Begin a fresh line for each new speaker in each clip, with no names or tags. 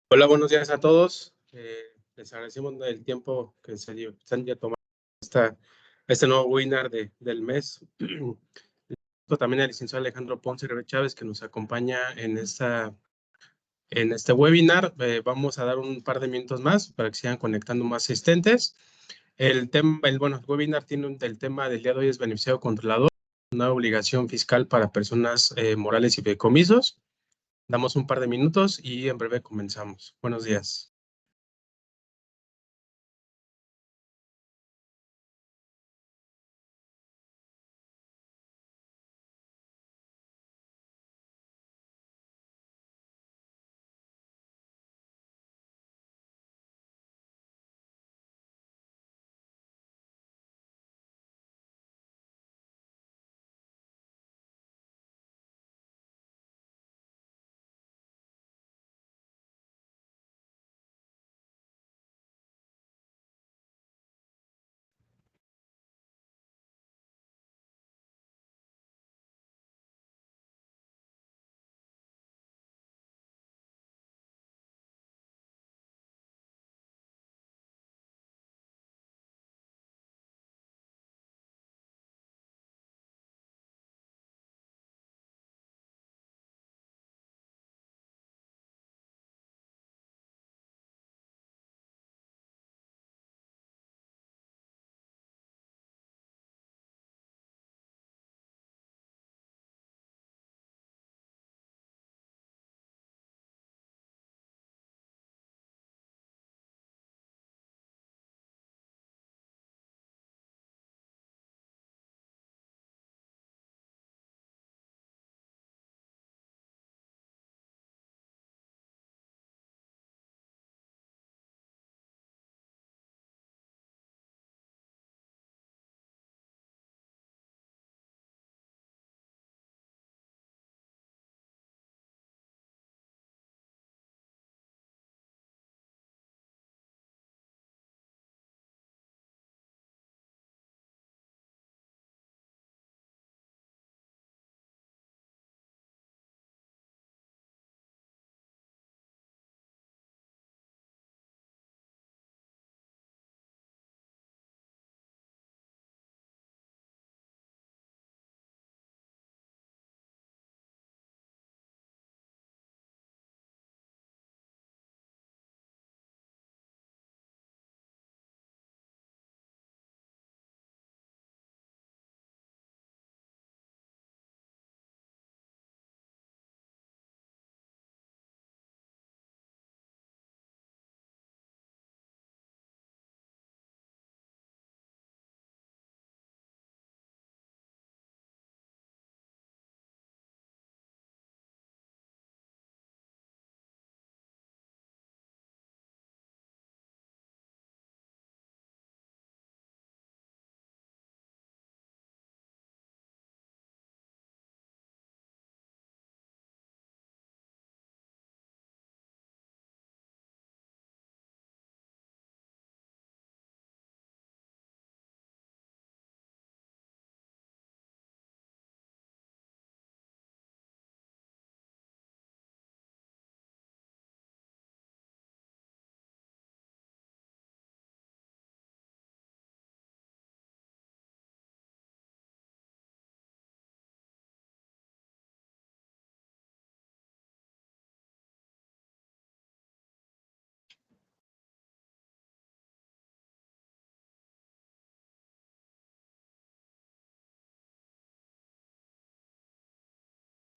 Hola, buenos días a todos. Les agradecemos el tiempo que se han tomado este nuevo webinar del mes. También al licenciado Alejandro Ponce Chávez, que nos acompaña en este webinar. Vamos a dar un par de minutos más para que sigan conectando más asistentes. El webinar tiene el tema del día de hoy es beneficiario controlador, una obligación fiscal para personas morales y fideicomisos. Damos un par de minutos y en breve comenzamos. Buenos días.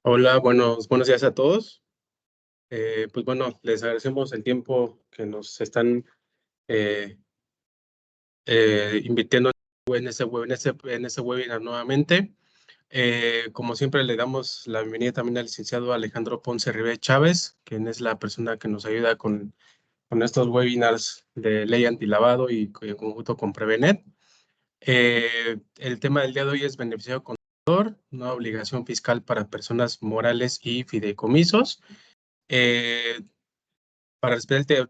Hola, buenos días a todos. Pues bueno, les agradecemos el tiempo que nos están invirtiendo en este webinar nuevamente. Como siempre, le damos la bienvenida también al licenciado Alejandro Ponce Chávez, quien es la persona que nos ayuda con estos webinars de ley antilavado y en conjunto con Prevenet. El tema del día de hoy es beneficiario controlador, una obligación fiscal para personas morales y fideicomisos. Para respetar el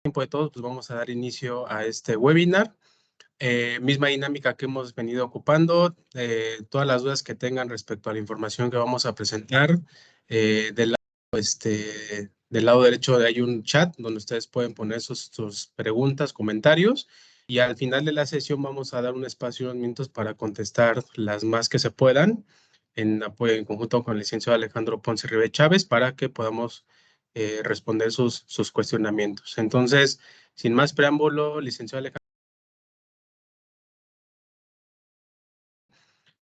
tiempo de todos, pues vamos a dar inicio a este webinar. Misma dinámica que hemos venido ocupando, todas las dudas que tengan respecto a la información que vamos a presentar del lado del lado derecho hay un chat donde ustedes pueden poner sus preguntas, comentarios. Y al final de la sesión vamos a dar un espacio, unos minutos para contestar las más que se puedan en apoyo en conjunto con el licenciado Alejandro Ponce Ribe Chávez para que podamos responder sus cuestionamientos. Entonces, sin más preámbulo, licenciado Alejandro,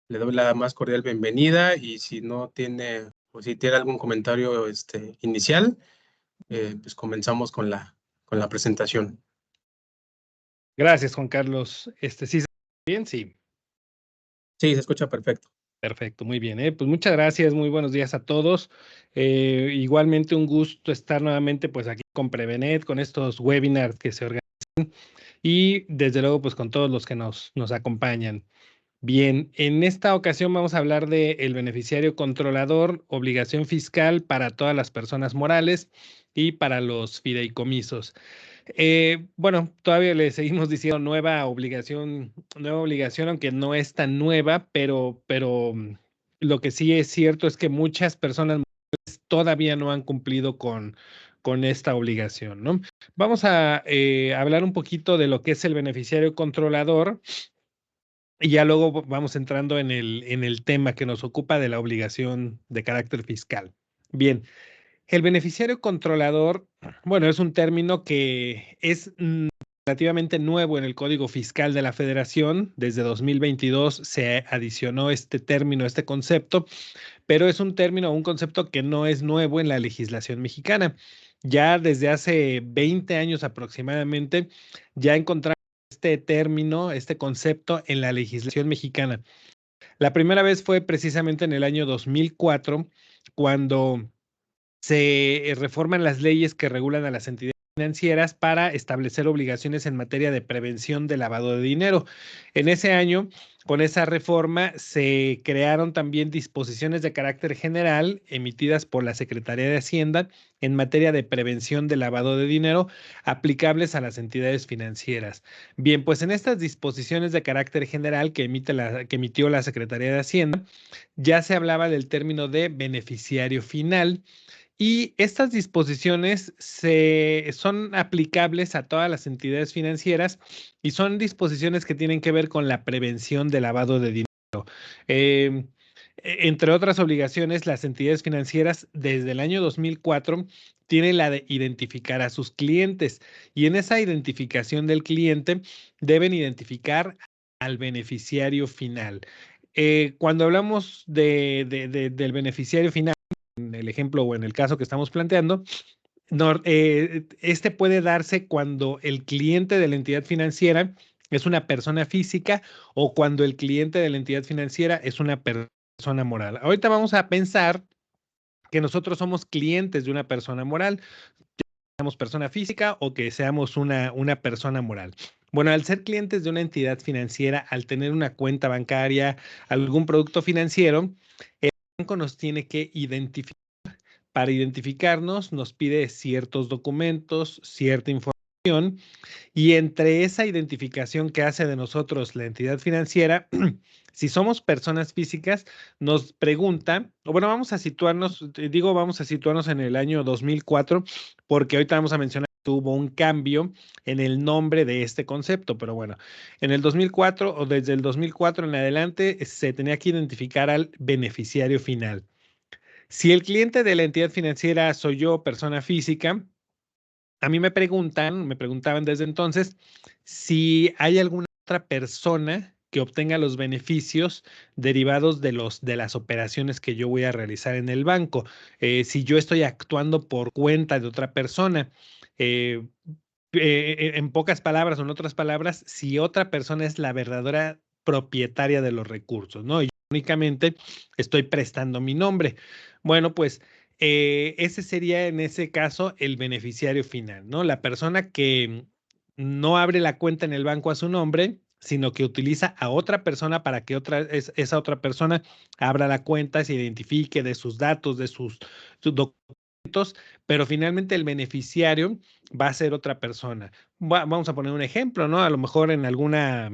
le doy la más cordial bienvenida y si no tiene, o si tiene algún comentario inicial, pues comenzamos con la presentación.
Gracias, Juan Carlos. ¿Sí se escucha bien? Sí.
Sí, se escucha perfecto.
Perfecto, muy bien. Pues muchas gracias, muy buenos días a todos. Igualmente un gusto estar nuevamente pues aquí con Prevenet, con estos webinars que se organizan y desde luego pues con todos los que nos acompañan. Bien, en esta ocasión vamos a hablar de el beneficiario controlador, obligación fiscal para todas las personas morales y para los fideicomisos. Bueno, todavía le seguimos diciendo nueva obligación, aunque no es tan nueva, pero lo que sí es cierto es que muchas personas todavía no han cumplido con esta obligación, ¿no? Vamos a hablar un poquito de lo que es el beneficiario controlador y ya luego vamos entrando en el tema que nos ocupa de la obligación de carácter fiscal. Bien. El beneficiario controlador, bueno, es un término que es relativamente nuevo en el Código Fiscal de la Federación. Desde 2022 se adicionó este término, este concepto, pero es un término, un concepto que no es nuevo en la legislación mexicana. Ya desde hace 20 años aproximadamente, ya encontramos este término, este concepto en la legislación mexicana. La primera vez fue precisamente en el año 2004, cuando se reforman las leyes que regulan a las entidades financieras para establecer obligaciones en materia de prevención de lavado de dinero. En ese año, con esa reforma, se crearon también disposiciones de carácter general emitidas por la Secretaría de Hacienda en materia de prevención de lavado de dinero aplicables a las entidades financieras. Bien, pues en estas disposiciones de carácter general que emitió la Secretaría de Hacienda, ya se hablaba del término de beneficiario final. Y estas disposiciones son aplicables a todas las entidades financieras y son disposiciones que tienen que ver con la prevención del lavado de dinero. Entre otras obligaciones, las entidades financieras desde el año 2004 tienen la de identificar a sus clientes y en esa identificación del cliente deben identificar al beneficiario final. Cuando hablamos del beneficiario final, en el ejemplo o en el caso que estamos planteando, este puede darse cuando el cliente de la entidad financiera es una persona física o cuando el cliente de la entidad financiera es una persona moral. Ahorita vamos a pensar que nosotros somos clientes de una persona moral, que seamos persona física o que seamos una persona moral. Bueno, al ser clientes de una entidad financiera, al tener una cuenta bancaria, algún producto financiero, el banco nos tiene que identificar. Para identificarnos nos pide ciertos documentos, cierta información y entre esa identificación que hace de nosotros la entidad financiera, si somos personas físicas, nos pregunta, o bueno, vamos a situarnos en el año 2004, porque ahorita vamos a mencionar que hubo un cambio en el nombre de este concepto, pero bueno, en el 2004 o desde el 2004 en adelante se tenía que identificar al beneficiario final. Si el cliente de la entidad financiera soy yo, persona física, a mí me preguntaban desde entonces si hay alguna otra persona que obtenga los beneficios derivados de las operaciones que yo voy a realizar en el banco. Si yo estoy actuando por cuenta de otra persona, eh, en pocas palabras o en otras palabras, si otra persona es la verdadera propietaria de los recursos, ¿no? Y yo únicamente estoy prestando mi nombre. Bueno, pues ese sería en ese caso el beneficiario final, ¿no? La persona que no abre la cuenta en el banco a su nombre, sino que utiliza a otra persona para que esa otra persona abra la cuenta, se identifique de sus datos, de sus documentos, pero finalmente el beneficiario va a ser otra persona. Vamos a poner un ejemplo, ¿no? A lo mejor en alguna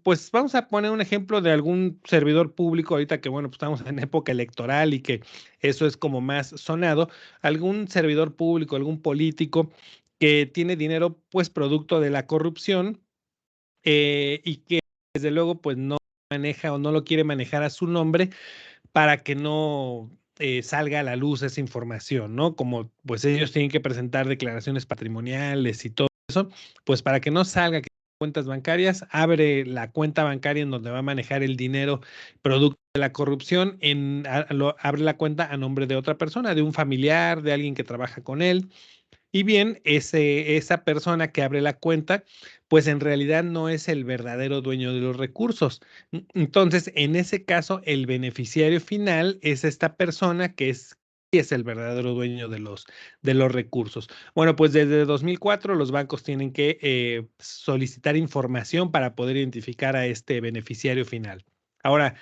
pues vamos a poner un ejemplo de algún servidor público ahorita que, bueno, pues estamos en época electoral y que eso es como más sonado, algún servidor público, algún político que tiene dinero, pues producto de la corrupción y que desde luego, pues no maneja o no lo quiere manejar a su nombre para que no salga a la luz esa información, ¿no? Como pues ellos tienen que presentar declaraciones patrimoniales y todo eso, pues para que no salga que cuentas bancarias, abre la cuenta bancaria en donde va a manejar el dinero producto de la corrupción, abre la cuenta a nombre de otra persona, de un familiar, de alguien que trabaja con él. Y bien, esa persona que abre la cuenta, pues en realidad no es el verdadero dueño de los recursos. Entonces, en ese caso, el beneficiario final es esta persona que es el verdadero dueño de los recursos. Bueno, pues desde 2004 los bancos tienen que solicitar información para poder identificar a este beneficiario final. Ahora,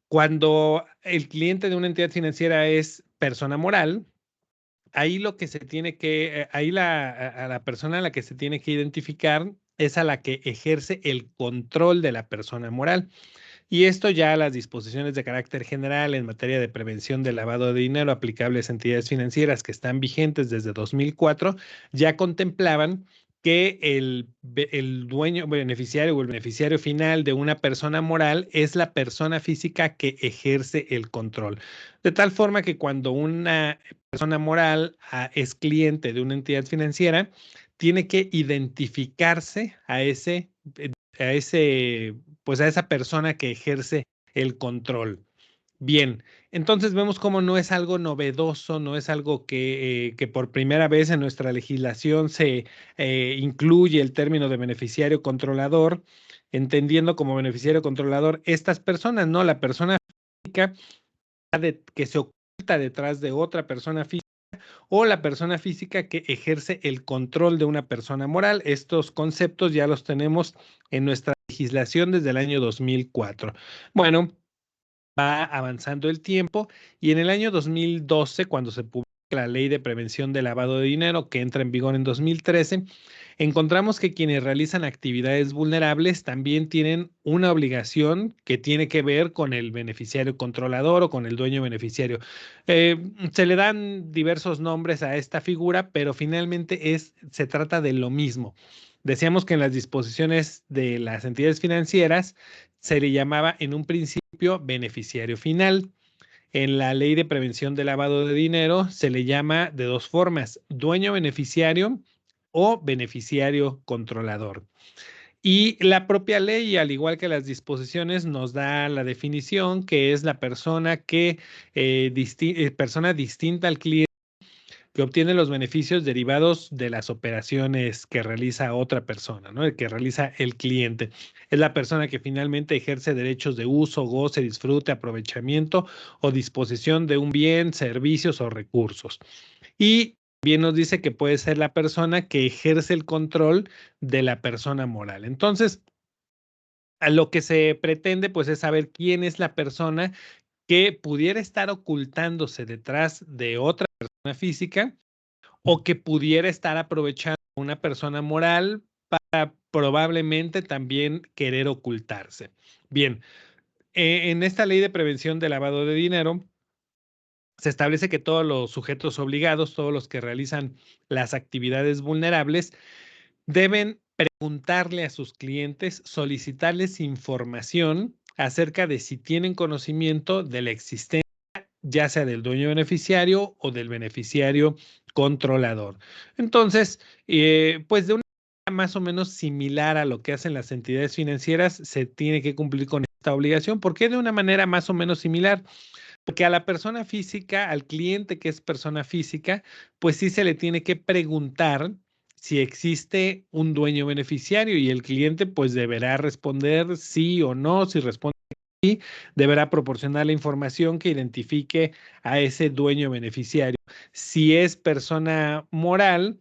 cuando el cliente de una entidad financiera es persona moral, ahí lo que se tiene que, ahí a la persona a la que se tiene que identificar es a la que ejerce el control de la persona moral. Y esto ya las disposiciones de carácter general en materia de prevención del lavado de dinero aplicables a entidades financieras que están vigentes desde 2004 ya contemplaban que el dueño beneficiario o el beneficiario final de una persona moral es la persona física que ejerce el control. De tal forma que cuando una persona moral es cliente de una entidad financiera, tiene que identificarse a ese, pues a esa persona que ejerce el control. Bien, entonces vemos cómo no es algo novedoso, no es algo que por primera vez en nuestra legislación se incluye el término de beneficiario controlador, entendiendo como beneficiario controlador estas personas, no la persona física que se oculta detrás de otra persona física o la persona física que ejerce el control de una persona moral. Estos conceptos ya los tenemos en nuestra legislación desde el año 2004. Bueno, va avanzando el tiempo y en el año 2012, cuando se publica la Ley de Prevención del Lavado de Dinero, que entra en vigor en 2013, encontramos que quienes realizan actividades vulnerables también tienen una obligación que tiene que ver con el beneficiario controlador o con el dueño beneficiario. Se le dan diversos nombres a esta figura, pero finalmente se trata de lo mismo. Decíamos que en las disposiciones de las entidades financieras se le llamaba en un principio beneficiario final. En la Ley de Prevención del Lavado de Dinero se le llama de dos formas, dueño beneficiario o beneficiario controlador. Y la propia ley, al igual que las disposiciones, nos da la definición que es la persona persona distinta al cliente que obtiene los beneficios derivados de las operaciones que realiza otra persona, ¿no? El que realiza el cliente. Es la persona que finalmente ejerce derechos de uso, goce, disfrute, aprovechamiento o disposición de un bien, servicios o recursos. Y bien nos dice que puede ser la persona que ejerce el control de la persona moral. Entonces, a lo que se pretende, pues, es saber quién es la persona que pudiera estar ocultándose detrás de otra persona física o que pudiera estar aprovechando a una persona moral para probablemente también querer ocultarse. Bien, en esta ley de prevención del lavado de dinero, se establece que todos los sujetos obligados, todos los que realizan las actividades vulnerables, deben preguntarle a sus clientes, solicitarles información acerca de si tienen conocimiento de la existencia ya sea del dueño beneficiario o del beneficiario controlador. Entonces, pues de una manera más o menos similar a lo que hacen las entidades financieras, se tiene que cumplir con esta obligación. ¿Por qué de una manera más o menos similar? Porque a la persona física, al cliente que es persona física, pues sí se le tiene que preguntar si existe un dueño beneficiario y el cliente pues deberá responder sí o no. Si responde sí, deberá proporcionar la información que identifique a ese dueño beneficiario. Si es persona moral,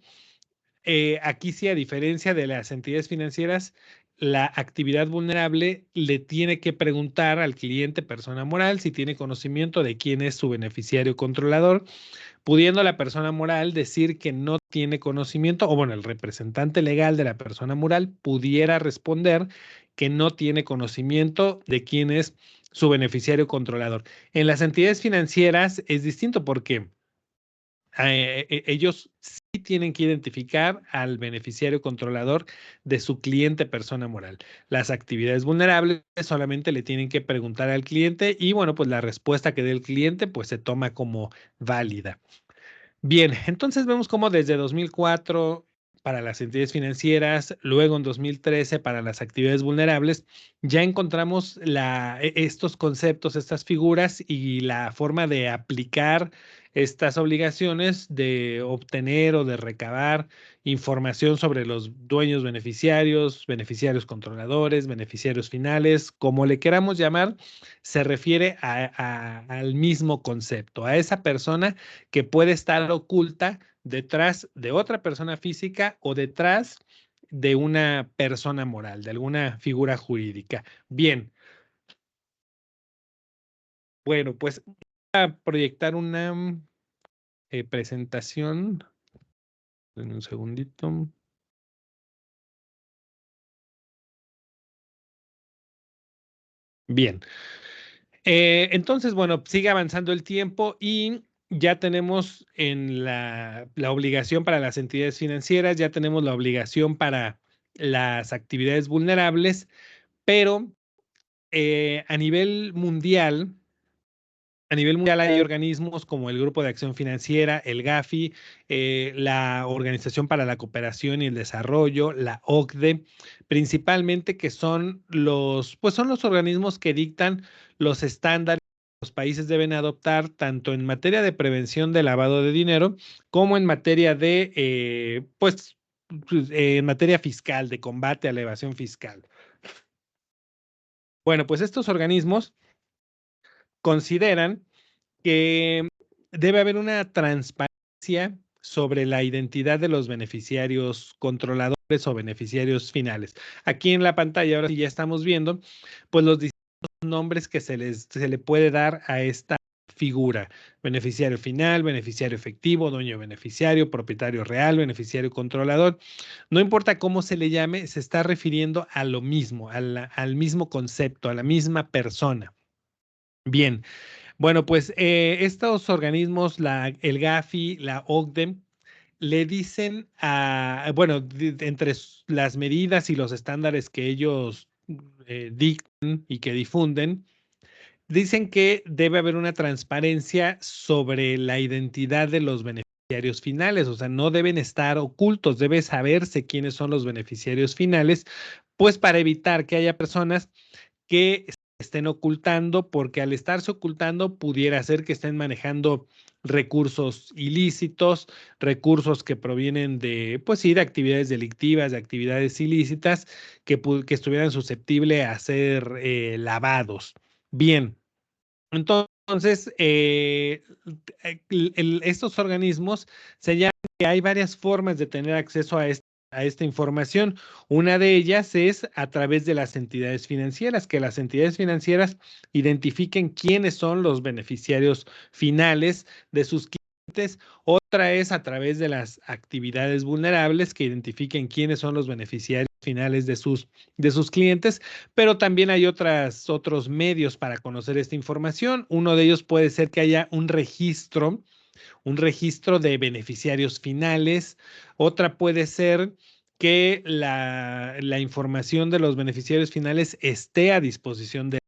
aquí sí, a diferencia de las entidades financieras, la actividad vulnerable le tiene que preguntar al cliente persona moral si tiene conocimiento de quién es su beneficiario controlador pudiendo la persona moral decir que no tiene conocimiento, o bueno, el representante legal de la persona moral pudiera responder que no tiene conocimiento de quién es su beneficiario controlador. En las entidades financieras es distinto porque ellos sí tienen que identificar al beneficiario controlador de su cliente persona moral. Las actividades vulnerables solamente le tienen que preguntar al cliente y bueno, pues la respuesta que dé el cliente pues se toma como válida. Bien, entonces vemos cómo desde 2004 para las entidades financieras, luego en 2013 para las actividades vulnerables, ya encontramos estos conceptos, estas figuras y la forma de aplicar estas obligaciones de obtener o de recabar información sobre los dueños beneficiarios, beneficiarios controladores, beneficiarios finales, como le queramos llamar, se refiere al mismo concepto, a esa persona que puede estar oculta detrás de otra persona física o detrás de una persona moral, de alguna figura jurídica. Bien, bueno, pues voy a proyectar una presentación. En un segundito. Bien. Entonces, bueno, sigue avanzando el tiempo y ya tenemos en la obligación para las entidades financieras, ya tenemos la obligación para las actividades vulnerables, pero a nivel mundial hay organismos como el Grupo de Acción Financiera, el GAFI, la Organización para la Cooperación y el Desarrollo, la OCDE, principalmente que pues son los organismos que dictan los estándares que los países deben adoptar tanto en materia de prevención de lavado de dinero como en materia en materia fiscal, de combate a la evasión fiscal. Bueno, pues estos organismos consideran que debe haber una transparencia sobre la identidad de los beneficiarios controladores o beneficiarios finales. Aquí en la pantalla, ahora sí ya estamos viendo, pues los distintos nombres que se le puede dar a esta figura: beneficiario final, beneficiario efectivo, dueño beneficiario, propietario real, beneficiario controlador. No importa cómo se le llame, se está refiriendo a lo mismo, al mismo concepto, a la misma persona. Bien, bueno, pues estos organismos, el GAFI, la OCDE, le dicen bueno, entre las medidas y los estándares que ellos dictan y que difunden, dicen que debe haber una transparencia sobre la identidad de los beneficiarios finales, o sea, no deben estar ocultos, debe saberse quiénes son los beneficiarios finales, pues para evitar que haya personas que estén ocultando, porque al estarse ocultando pudiera ser que estén manejando recursos ilícitos, recursos que provienen de, pues sí, de actividades delictivas, de actividades ilícitas, que estuvieran susceptibles a ser lavados. Bien, entonces, estos organismos señalan que hay varias formas de tener acceso a esta información. Una de ellas es a través de las entidades financieras, que las entidades financieras identifiquen quiénes son los beneficiarios finales de sus clientes. Otra es a través de las actividades vulnerables, que identifiquen quiénes son los beneficiarios finales de sus clientes, pero también hay otros medios para conocer esta información. Uno de ellos puede ser que haya un registro de beneficiarios finales. Otra puede ser que la información de los beneficiarios finales esté a disposición de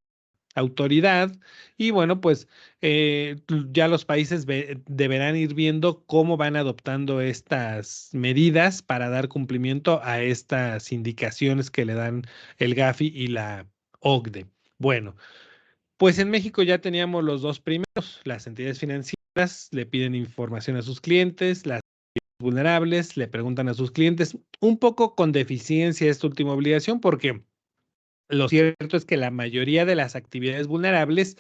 autoridad. Y bueno, pues ya los países deberán ir viendo cómo van adoptando estas medidas para dar cumplimiento a estas indicaciones que le dan el GAFI y la OCDE. Bueno, pues en México ya teníamos los dos primeros. Las entidades financieras le piden información a sus clientes, las vulnerables le preguntan a sus clientes, un poco con deficiencia esta última obligación, porque lo cierto es que la mayoría de las actividades vulnerables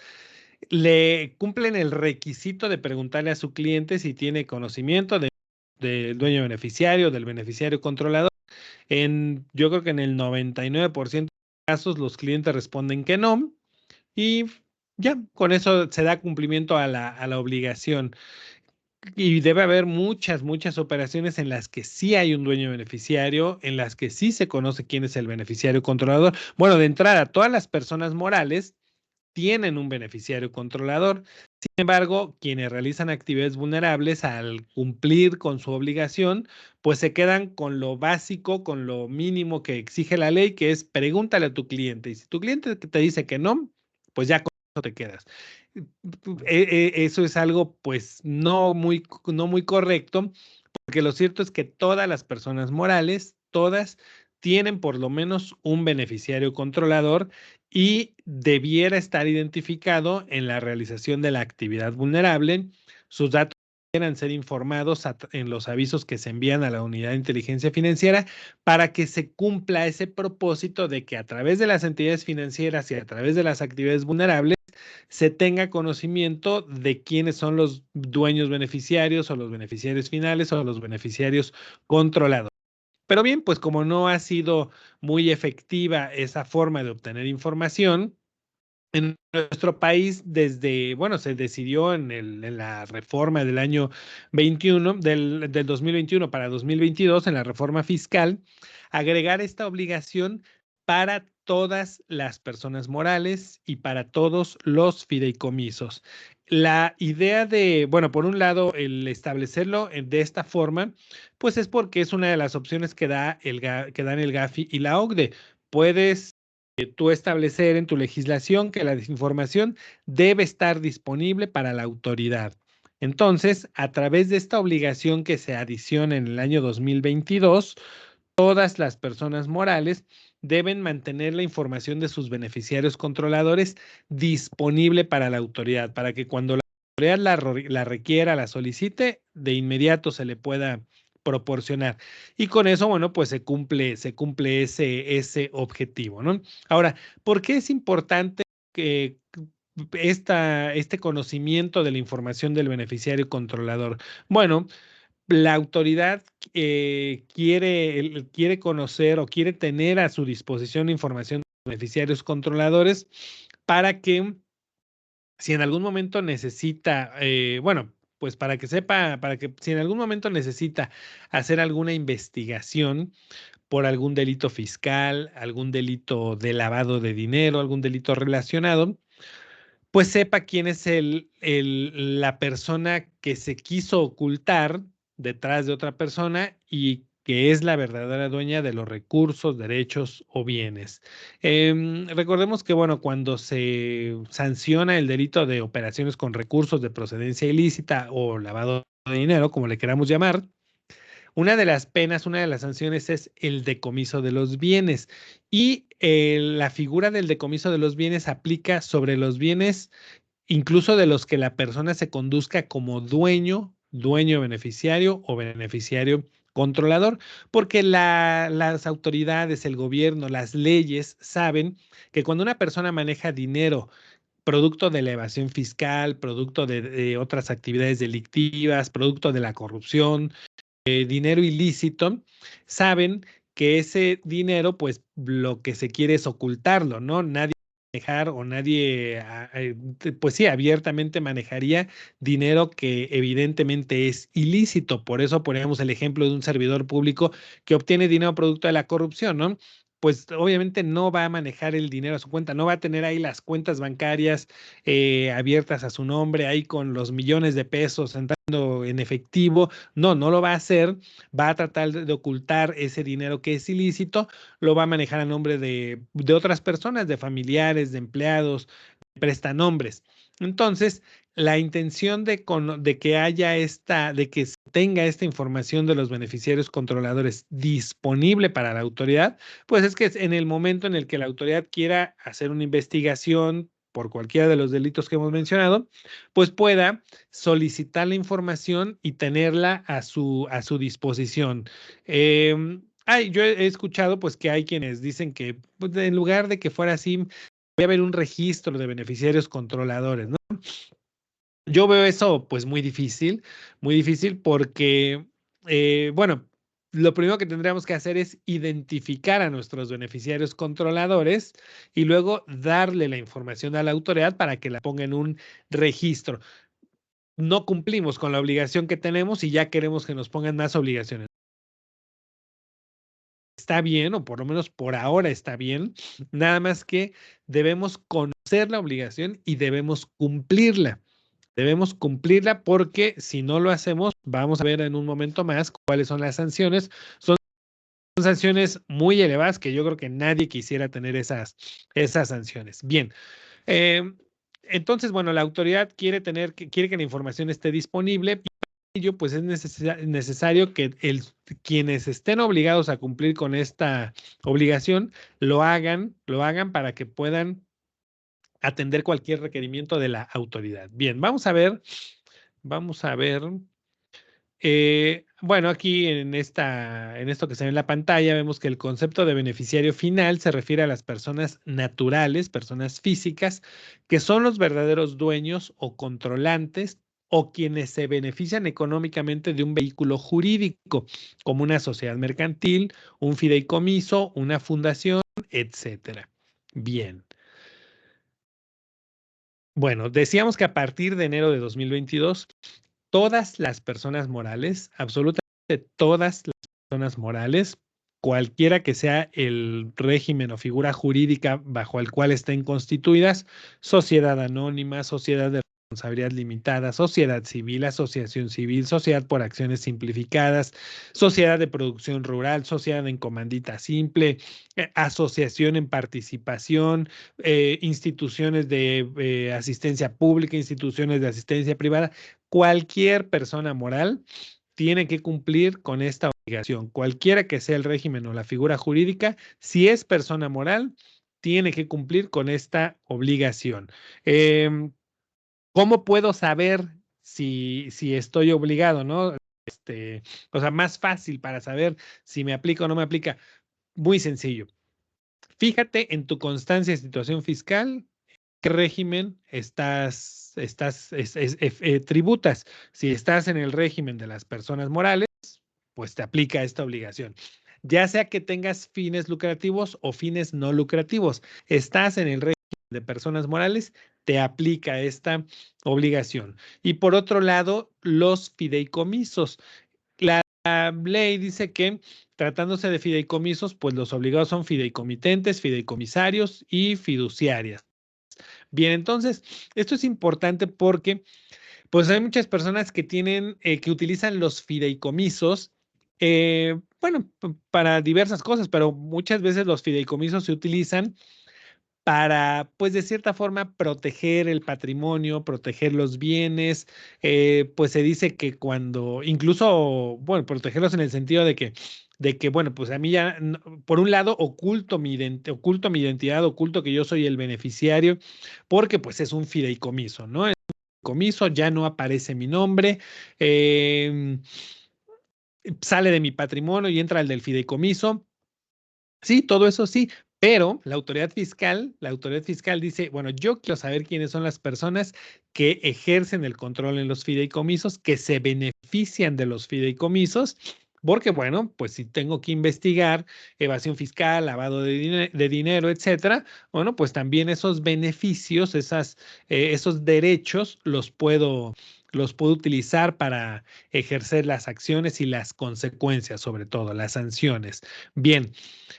le cumplen el requisito de preguntarle a su cliente si tiene conocimiento del dueño beneficiario, del beneficiario controlador. Yo creo que en el 99% de casos los clientes responden que no y ya, con eso se da cumplimiento a la obligación. Y debe haber muchas operaciones en las que sí hay un dueño beneficiario, en las que sí se conoce quién es el beneficiario controlador. Bueno, de entrada, todas las personas morales tienen un beneficiario controlador. Sin embargo, quienes realizan actividades vulnerables al cumplir con su obligación, pues se quedan con lo básico, con lo mínimo que exige la ley, que es pregúntale a tu cliente. Y si tu cliente te dice que no, pues ya con eso te quedas. Eso es algo pues no muy correcto, porque lo cierto es que todas las personas morales, todas tienen por lo menos un beneficiario controlador y debiera estar identificado en la realización de la actividad vulnerable. Sus datos debieran ser informados en los avisos que se envían a la unidad de inteligencia financiera para que se cumpla ese propósito de que a través de las entidades financieras y a través de las actividades vulnerables se tenga conocimiento de quiénes son los dueños beneficiarios o los beneficiarios finales o los beneficiarios controlados. Pero bien, pues como no ha sido muy efectiva esa forma de obtener información, en nuestro país bueno, se decidió en la reforma del año 21, del 2021 para 2022, en la reforma fiscal, agregar esta obligación para todas las personas morales y para todos los fideicomisos. La idea bueno, por un lado, el establecerlo de esta forma, pues es porque es una de las opciones que dan el GAFI y la OCDE. Puedes tú establecer en tu legislación que la desinformación debe estar disponible para la autoridad. Entonces, a través de esta obligación que se adiciona en el año 2022, todas las personas morales deben mantener la información de sus beneficiarios controladores disponible para la autoridad, para que cuando la autoridad la requiera, la solicite, de inmediato se le pueda proporcionar. Y con eso, bueno, pues se cumple ese objetivo, ¿no? Ahora, ¿por qué es importante que este conocimiento de la información del beneficiario controlador? Bueno, la autoridad quiere conocer o quiere tener a su disposición información de beneficiarios controladores para que si en algún momento necesita, bueno, pues para que sepa, para que si en algún momento necesita hacer alguna investigación por algún delito fiscal, algún delito de lavado de dinero, algún delito relacionado, pues sepa quién es la persona que se quiso ocultar detrás de otra persona y que es la verdadera dueña de los recursos, derechos o bienes. Recordemos que, bueno, cuando se sanciona el delito de operaciones con recursos de procedencia ilícita o lavado de dinero, como le queramos llamar, una de las penas, una de las sanciones es el decomiso de los bienes y la figura del decomiso de los bienes aplica sobre los bienes incluso de los que la persona se conduzca como dueño beneficiario o beneficiario controlador, porque las autoridades, el gobierno, las leyes saben que cuando una persona maneja dinero producto de la evasión fiscal, producto de otras actividades delictivas, producto de la corrupción, dinero ilícito, saben que ese dinero, pues lo que se quiere es ocultarlo, ¿no? Nadie manejar o nadie, pues sí, abiertamente manejaría dinero que evidentemente es ilícito. Por eso ponemos el ejemplo de un servidor público que obtiene dinero producto de la corrupción, ¿no? Pues obviamente no va a manejar el dinero a su cuenta, no va a tener ahí las cuentas bancarias abiertas a su nombre, ahí con los millones de pesos entrando en efectivo. No lo va a hacer, va a tratar de ocultar ese dinero que es ilícito, lo va a manejar a nombre de otras personas, de familiares, de empleados, de prestanombres. Entonces, la intención de que haya de que se tenga esta información de los beneficiarios controladores disponible para la autoridad, pues es que en el momento en el que la autoridad quiera hacer una investigación por cualquiera de los delitos que hemos mencionado, pues pueda solicitar la información y tenerla a su disposición. Yo he escuchado pues que hay quienes dicen que pues, en lugar de que fuera así, voy a haber un registro de beneficiarios controladores, ¿no? Yo veo eso pues muy difícil porque, bueno, lo primero que tendríamos que hacer es identificar a nuestros beneficiarios controladores y luego darle la información a la autoridad para que la ponga en un registro. no cumplimos con la obligación que tenemos y ya queremos que nos pongan más obligaciones. Está bien, o por lo menos por ahora está bien, nada más que debemos conocer la obligación y debemos cumplirla. Debemos cumplirla porque si no lo hacemos, vamos a ver en un momento más cuáles son las sanciones. Son sanciones muy elevadas que yo creo que nadie quisiera tener esas sanciones. Bien, eh, entonces, bueno, la autoridad quiere que la información esté disponible. Y ello, pues es necesario que quienes estén obligados a cumplir con esta obligación lo hagan para que puedan atender cualquier requerimiento de la autoridad. Bien, vamos a ver. Bueno, aquí en esto que se ve en la pantalla, vemos que el concepto de beneficiario final se refiere a las personas naturales, personas físicas, que son los verdaderos dueños o controlantes o quienes se benefician económicamente de un vehículo jurídico, como una sociedad mercantil, un fideicomiso, una fundación, etcétera. Bien. Bueno, decíamos que a partir de enero de 2022, todas las personas morales, absolutamente todas las personas morales, cualquiera que sea el régimen o figura jurídica bajo el cual estén constituidas, sociedad anónima, sociedad de responsabilidad limitada, sociedad civil, asociación civil, sociedad por acciones simplificadas, sociedad de producción rural, sociedad en comandita simple, asociación en participación, instituciones de asistencia pública, instituciones de asistencia privada, cualquier persona moral tiene que cumplir con esta obligación. Cualquiera que sea el régimen o la figura jurídica, si es persona moral, tiene que cumplir con esta obligación. ¿Cómo puedo saber si estoy obligado, no? O sea, más fácil para saber si me aplica o no me aplica. Muy sencillo. Fíjate en tu constancia de situación fiscal, qué régimen tributas. Si estás en el régimen de las personas morales, pues te aplica esta obligación. Ya sea que tengas fines lucrativos o fines no lucrativos, estás en el régimen de personas morales, te aplica esta obligación. Y por otro lado, los fideicomisos. La ley dice que tratándose de fideicomisos, pues los obligados son fideicomitentes, fideicomisarios y fiduciarias. Bien, entonces, esto es importante porque pues hay muchas personas que que utilizan los fideicomisos, bueno, para diversas cosas, pero muchas veces los fideicomisos se utilizan para, pues de cierta forma, proteger el patrimonio, proteger los bienes, pues se dice que incluso, bueno, protegerlos en el sentido de que, bueno, pues a mí ya, por un lado, oculto mi identidad, oculto que yo soy el beneficiario, porque pues es un fideicomiso, ¿no? Fideicomiso, ya no aparece mi nombre, sale de mi patrimonio y entra el del fideicomiso. Sí, todo eso sí, pero la autoridad fiscal dice, bueno, yo quiero saber quiénes son las personas que ejercen el control en los fideicomisos, que se benefician de los fideicomisos, porque bueno, pues si tengo que investigar evasión fiscal, lavado de dinero, etcétera, bueno, pues también esos beneficios, esos derechos los puedo utilizar para ejercer las acciones y las consecuencias, sobre todo las sanciones. Bien.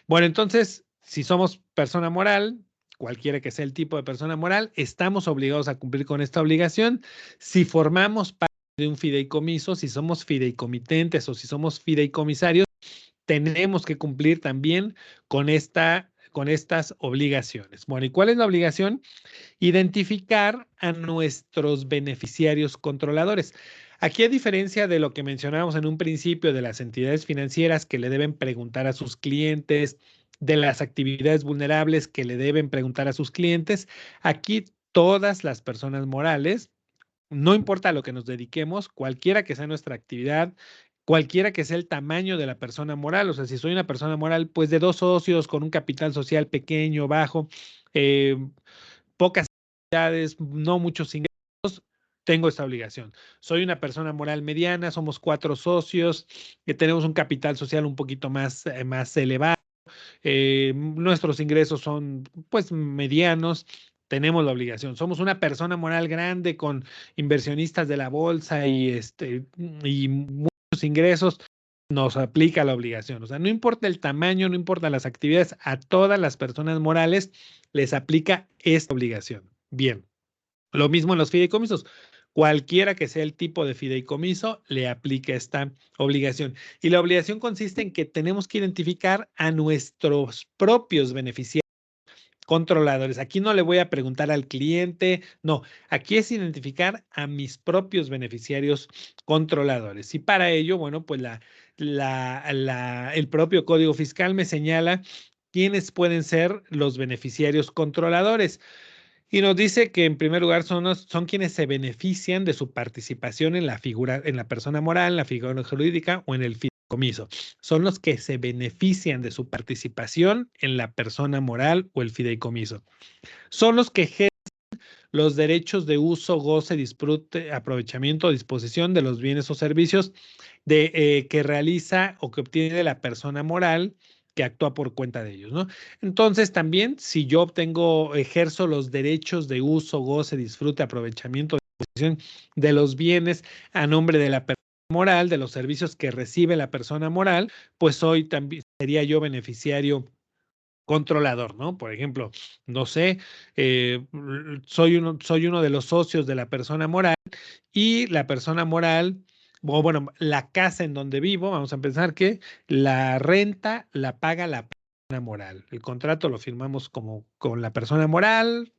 Bueno, entonces, si somos persona moral, cualquiera que sea el tipo de persona moral, estamos obligados a cumplir con esta obligación. Si formamos parte de un fideicomiso, si somos fideicomitentes o si somos fideicomisarios, tenemos que cumplir también con estas obligaciones. Bueno, ¿y cuál es la obligación? Identificar a nuestros beneficiarios controladores. Aquí, a diferencia de lo que mencionábamos en un principio de las entidades financieras que le deben preguntar a sus clientes, de las actividades vulnerables que le deben preguntar a sus clientes, aquí todas las personas morales, no importa a lo que nos dediquemos, cualquiera que sea nuestra actividad, cualquiera que sea el tamaño de la persona moral, o sea, si soy una persona moral, pues de 2 socios con un capital social pequeño, bajo, eh, pocas actividades, no muchos ingresos, tengo esta obligación. Soy una persona moral mediana, somos 4 socios, que tenemos un capital social un poquito más elevado, nuestros ingresos son pues medianos, tenemos la obligación. Somos una persona moral grande con inversionistas de la bolsa y muchos ingresos, nos aplica la obligación. O sea, no importa el tamaño, no importa las actividades, a todas las personas morales les aplica esta obligación. Bien, lo mismo en los fideicomisos. Cualquiera que sea el tipo de fideicomiso, le aplica esta obligación. Y la obligación consiste en que tenemos que identificar a nuestros propios beneficiarios controladores. Aquí no le voy a preguntar al cliente, no, aquí es identificar a mis propios beneficiarios controladores. Y para ello, bueno, pues el propio Código Fiscal me señala quiénes pueden ser los beneficiarios controladores. Y nos dice que en primer lugar son quienes se benefician de su participación en la figura, en la persona moral, la figura jurídica o en el fideicomiso. Son los que se benefician de su participación en la persona moral o el fideicomiso. Son los que ejercen los derechos de uso, goce, disfrute, aprovechamiento o disposición de los bienes o servicios que realiza o que obtiene la persona moral que actúa por cuenta de ellos, ¿no? Entonces, también, si yo ejerzo los derechos de uso, goce, disfrute, aprovechamiento, disposición de los bienes a nombre de la persona moral, de los servicios que recibe la persona moral, pues sería yo beneficiario controlador, ¿no? Por ejemplo, no sé, soy uno de los socios de la persona moral y la persona moral, o bueno, la casa en donde vivo, vamos a pensar que la renta la paga la persona moral. El contrato lo firmamos como con la persona moral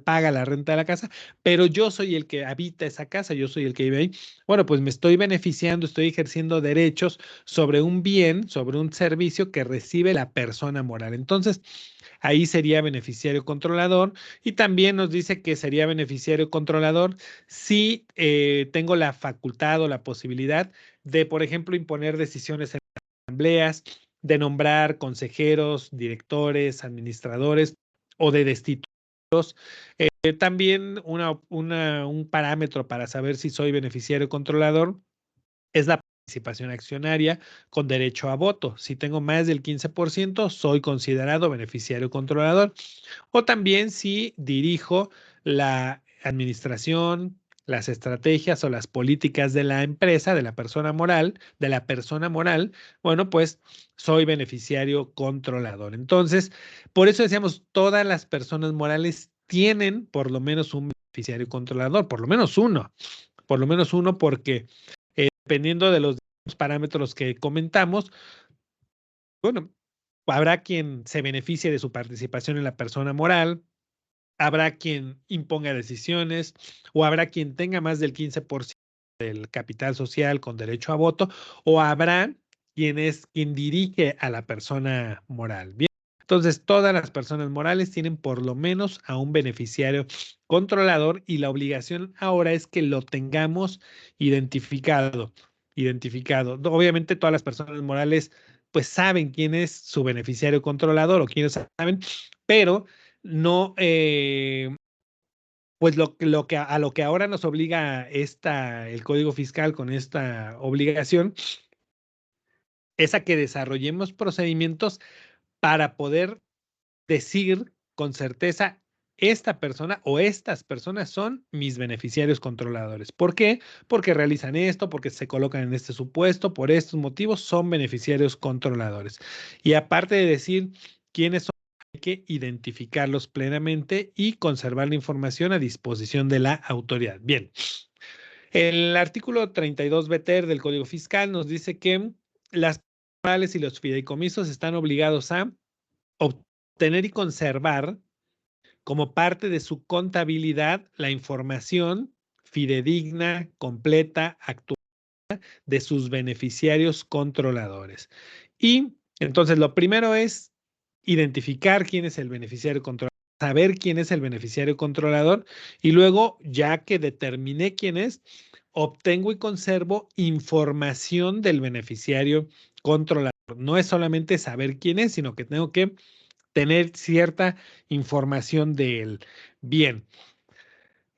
paga la renta de la casa, pero yo soy el que habita esa casa, yo soy el que vive ahí. Bueno, pues me estoy beneficiando, estoy ejerciendo derechos sobre un bien, sobre un servicio que recibe la persona moral. Entonces, ahí sería beneficiario controlador y también nos dice que sería beneficiario controlador si tengo la facultad o la posibilidad de, por ejemplo, imponer decisiones en asambleas, de nombrar consejeros, directores, administradores o de destituirlos. También un parámetro para saber si soy beneficiario controlador es la participación accionaria con derecho a voto. Si tengo más del 15%, soy considerado beneficiario controlador. O también si dirijo la administración, las estrategias o las políticas de la empresa, de la persona moral, bueno, pues soy beneficiario controlador. Entonces, por eso decíamos, todas las personas morales tienen por lo menos un beneficiario controlador, por lo menos uno porque dependiendo de los parámetros que comentamos, bueno, habrá quien se beneficie de su participación en la persona moral, habrá quien imponga decisiones o habrá quien tenga más del 15% del capital social con derecho a voto o habrá quien dirige a la persona moral. Bien, entonces todas las personas morales tienen por lo menos a un beneficiario controlador y la obligación ahora es que lo tengamos identificado. Obviamente todas las personas morales pues saben quién es su beneficiario controlador o quiénes saben, pero no, pues a lo que ahora nos obliga el Código Fiscal con esta obligación es a que desarrollemos procedimientos para poder decir con certeza esta persona o estas personas son mis beneficiarios controladores. ¿Por qué? Porque realizan esto, porque se colocan en este supuesto, por estos motivos son beneficiarios controladores. Y aparte de decir quiénes son, hay que identificarlos plenamente y conservar la información a disposición de la autoridad. Bien, el artículo 32 BTER del Código Fiscal nos dice que las morales y los fideicomisos están obligados a obtener y conservar como parte de su contabilidad la información fidedigna, completa, actual de sus beneficiarios controladores. Y entonces lo primero es identificar quién es el beneficiario controlador, saber quién es el beneficiario controlador y luego, ya que determiné quién es, obtengo y conservo información del beneficiario controlador. No es solamente saber quién es, sino que tengo que tener cierta información de él. Bien,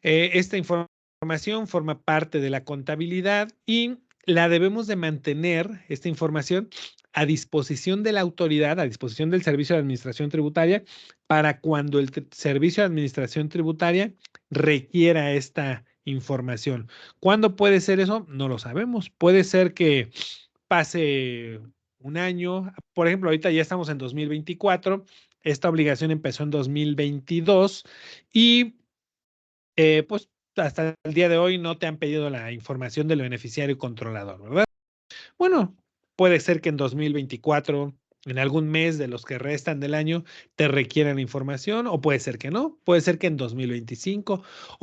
esta información forma parte de la contabilidad y la debemos de mantener, esta información, a disposición de la autoridad, a disposición del Servicio de Administración Tributaria, para cuando el Servicio de Administración Tributaria requiera esta información. ¿Cuándo puede ser eso? No lo sabemos. Puede ser que pase un año. Por ejemplo, ahorita ya estamos en 2024. Esta obligación empezó en 2022 y pues hasta el día de hoy no te han pedido la información del beneficiario controlador, ¿verdad? Bueno, puede ser que en 2024, en algún mes de los que restan del año, te requieran información, o puede ser que no, puede ser que en 2025, o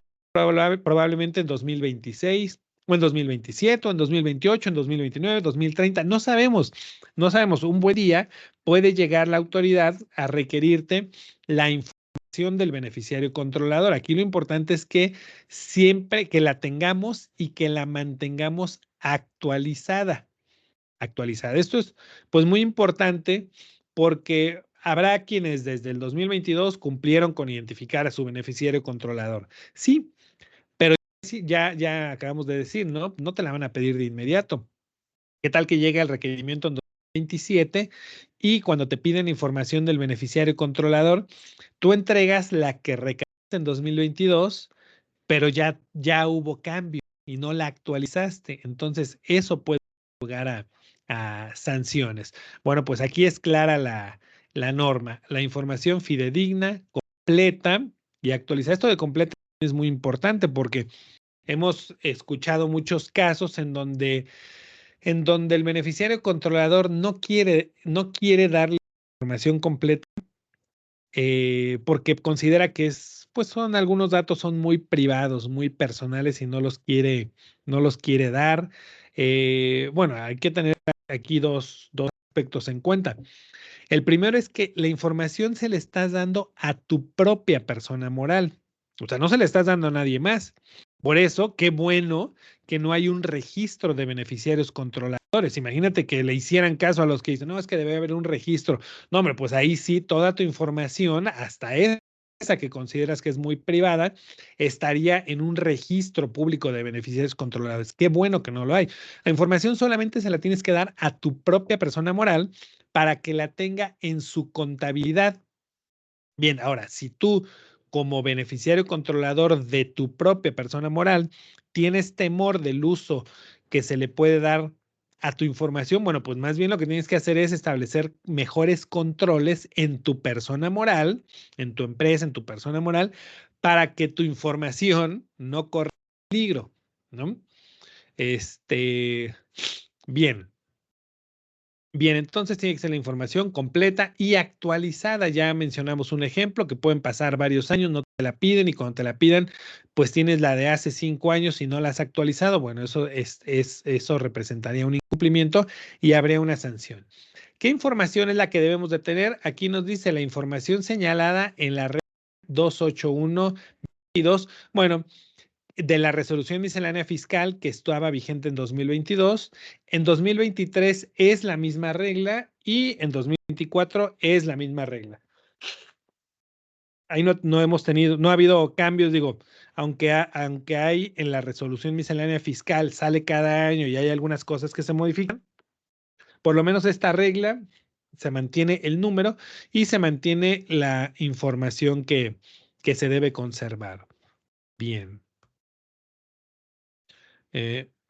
probablemente en 2026, o en 2027, o en 2028, en 2029, 2030, no sabemos, no sabemos. Un buen día puede llegar la autoridad a requerirte la información del beneficiario controlador. Aquí lo importante es que siempre que la tengamos y que la mantengamos actualizada. Esto es pues muy importante porque habrá quienes desde el 2022 cumplieron con identificar a su beneficiario controlador. Sí, pero sí, ya acabamos de decir, ¿no? No te la van a pedir de inmediato. ¿Qué tal que llegue el requerimiento en 2027 y cuando te piden información del beneficiario controlador, tú entregas la que recabaste en 2022, pero ya hubo cambio y no la actualizaste? Entonces, eso puede llegar a sanciones. Bueno, pues aquí es clara la norma. La información fidedigna, completa y actualizada. Esto de completa es muy importante porque hemos escuchado muchos casos en donde el beneficiario controlador no quiere darle información completa porque considera que pues son algunos datos son muy privados, muy personales y no los quiere dar. Bueno, hay que tener aquí dos aspectos en cuenta. El primero es que la información se le estás dando a tu propia persona moral. O sea, no se le estás dando a nadie más. Por eso, qué bueno que no hay un registro de beneficiarios controladores. Imagínate que le hicieran caso a los que dicen, no, es que debe haber un registro. No, hombre, pues ahí sí, toda tu información, hasta esa que consideras que es muy privada, estaría en un registro público de beneficiarios controladores. Qué bueno que no lo hay. La información solamente se la tienes que dar a tu propia persona moral para que la tenga en su contabilidad. Bien, ahora, si tú como beneficiario controlador de tu propia persona moral tienes temor del uso que se le puede dar a tu información, bueno, pues más bien lo que tienes que hacer es establecer mejores controles en tu persona moral, en tu empresa, en tu persona moral, para que tu información no corra peligro, ¿no? Bien. Bien, entonces tiene que ser la información completa y actualizada. Ya mencionamos un ejemplo que pueden pasar varios años, no te la piden y cuando te la pidan, pues tienes la de hace 5 años y no la has actualizado. Bueno, eso representaría un incumplimiento y habría una sanción. ¿Qué información es la que debemos de tener? Aquí nos dice la información señalada en la red 281-22. Bueno, de la resolución miscelánea fiscal que estaba vigente en 2022. En 2023 es la misma regla y en 2024 es la misma regla. Ahí no hemos tenido, no ha habido cambios, digo, aunque hay en la resolución miscelánea fiscal, sale cada año y hay algunas cosas que se modifican, por lo menos esta regla se mantiene el número y se mantiene la información que se debe conservar. Bien.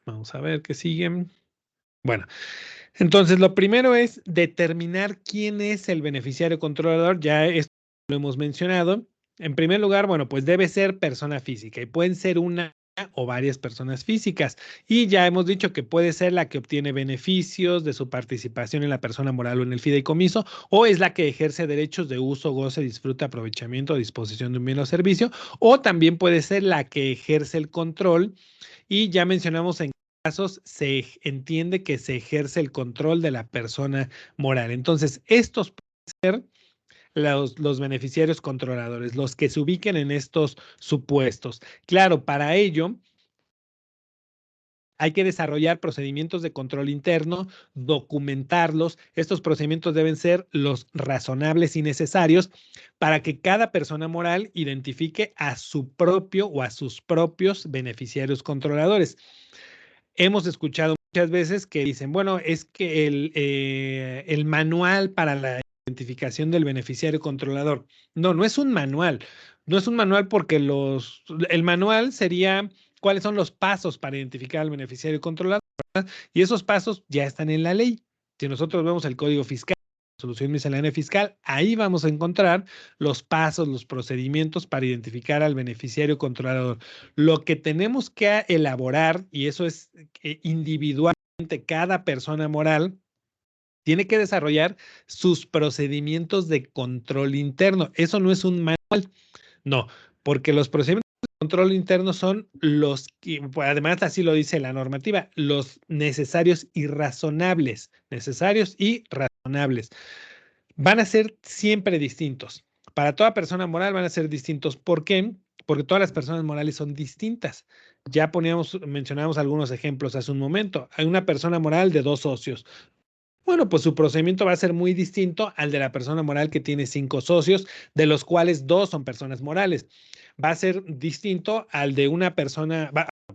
Vamos a ver qué siguen. Bueno, entonces lo primero es determinar quién es el beneficiario controlador. Ya esto lo hemos mencionado. En primer lugar, bueno, pues debe ser persona física y pueden ser una o varias personas físicas. Y ya hemos dicho que puede ser la que obtiene beneficios de su participación en la persona moral o en el fideicomiso, o es la que ejerce derechos de uso, goce, disfrute, aprovechamiento o disposición de un bien o servicio, o también puede ser la que ejerce el control. Y ya mencionamos en casos se entiende que se ejerce el control de la persona moral. Entonces, estos pueden ser los beneficiarios controladores, los que se ubiquen en estos supuestos. Claro, para ello hay que desarrollar procedimientos de control interno, documentarlos. Estos procedimientos deben ser los razonables y necesarios para que cada persona moral identifique a su propio o a sus propios beneficiarios controladores. Hemos escuchado muchas veces que dicen, bueno, es que el manual para la identificación del beneficiario controlador. No, no es un manual. No es un manual porque el manual sería cuáles son los pasos para identificar al beneficiario controlador, ¿verdad? Y esos pasos ya están en la ley. Si nosotros vemos el Código Fiscal, Resolución Miscelánea Fiscal, ahí vamos a encontrar los pasos, los procedimientos para identificar al beneficiario controlador. Lo que tenemos que elaborar, y eso es individualmente cada persona moral, tiene que desarrollar sus procedimientos de control interno. Eso no es un manual, no, porque los procedimientos de control interno son los que, pues, además así lo dice la normativa, los necesarios y razonables, necesarios y razonables. Van a ser siempre distintos. Para toda persona moral van a ser distintos. ¿Por qué? Porque todas las personas morales son distintas. Ya mencionamos algunos ejemplos hace un momento. Hay una persona moral de 2 socios. Bueno, pues su procedimiento va a ser muy distinto al de la persona moral que tiene 5 socios, de los cuales 2 son personas morales. Va a ser distinto al de una persona,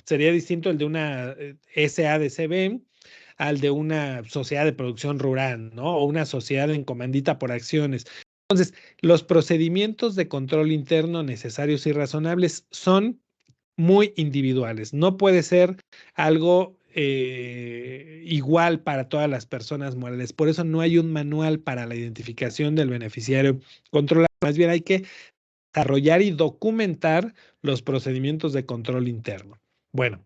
sería distinto el de una SADCB al de una sociedad de producción rural, ¿no? O una sociedad en comandita por acciones. Entonces, los procedimientos de control interno necesarios y razonables son muy individuales. No puede ser algo igual para todas las personas morales. Por eso no hay un manual para la identificación del beneficiario controlado. Más bien hay que desarrollar y documentar los procedimientos de control interno. Bueno,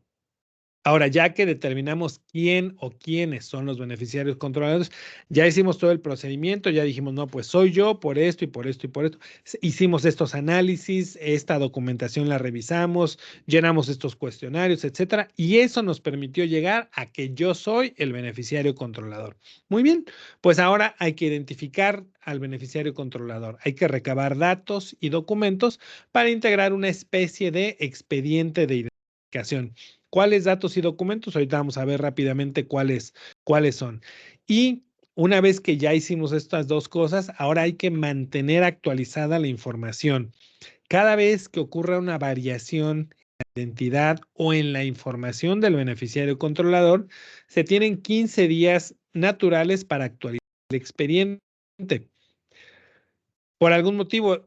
ahora, ya que determinamos quién o quiénes son los beneficiarios controladores, ya hicimos todo el procedimiento, ya dijimos, no, pues soy yo por esto y por esto y por esto. Hicimos estos análisis, esta documentación la revisamos, llenamos estos cuestionarios, etcétera, y eso nos permitió llegar a que yo soy el beneficiario controlador. Muy bien, pues ahora hay que identificar al beneficiario controlador. Hay que recabar datos y documentos para integrar una especie de expediente de identificación. ¿Cuáles datos y documentos? Ahorita vamos a ver rápidamente cuáles son. Y una vez que ya hicimos estas dos cosas, ahora hay que mantener actualizada la información. Cada vez que ocurra una variación en la identidad o en la información del beneficiario controlador, se tienen 15 días naturales para actualizar el expediente. Por algún motivo,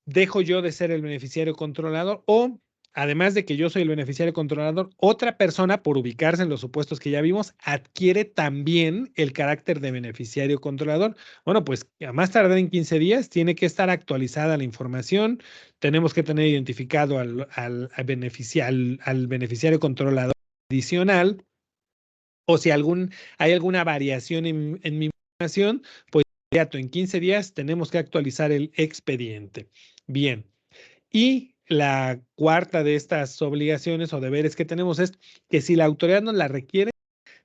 dejo yo de ser el beneficiario controlador o, además de que yo soy el beneficiario controlador, otra persona, por ubicarse en los supuestos que ya vimos, adquiere también el carácter de beneficiario controlador. Bueno, pues a más tardar en 15 días tiene que estar actualizada la información, tenemos que tener identificado al beneficiario controlador adicional, o si hay alguna variación en mi información, pues en 15 días tenemos que actualizar el expediente. Bien. Y la cuarta de estas obligaciones o deberes que tenemos es que si la autoridad nos la requiere,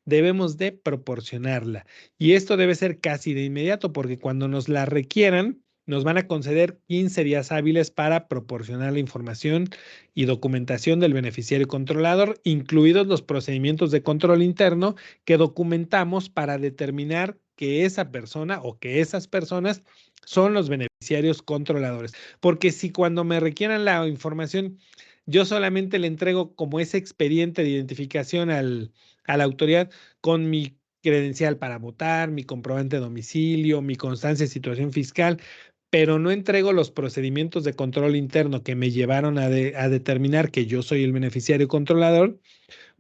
debemos de proporcionarla. Y esto debe ser casi de inmediato porque cuando nos la requieran, nos van a conceder 15 días hábiles para proporcionar la información y documentación del beneficiario controlador, incluidos los procedimientos de control interno que documentamos para determinar que esa persona o que esas personas son los beneficiarios controladores. Porque si cuando me requieran la información, yo solamente le entrego como ese expediente de identificación a la autoridad con mi credencial para votar, mi comprobante de domicilio, mi constancia de situación fiscal, pero no entrego los procedimientos de control interno que me llevaron a determinar que yo soy el beneficiario controlador,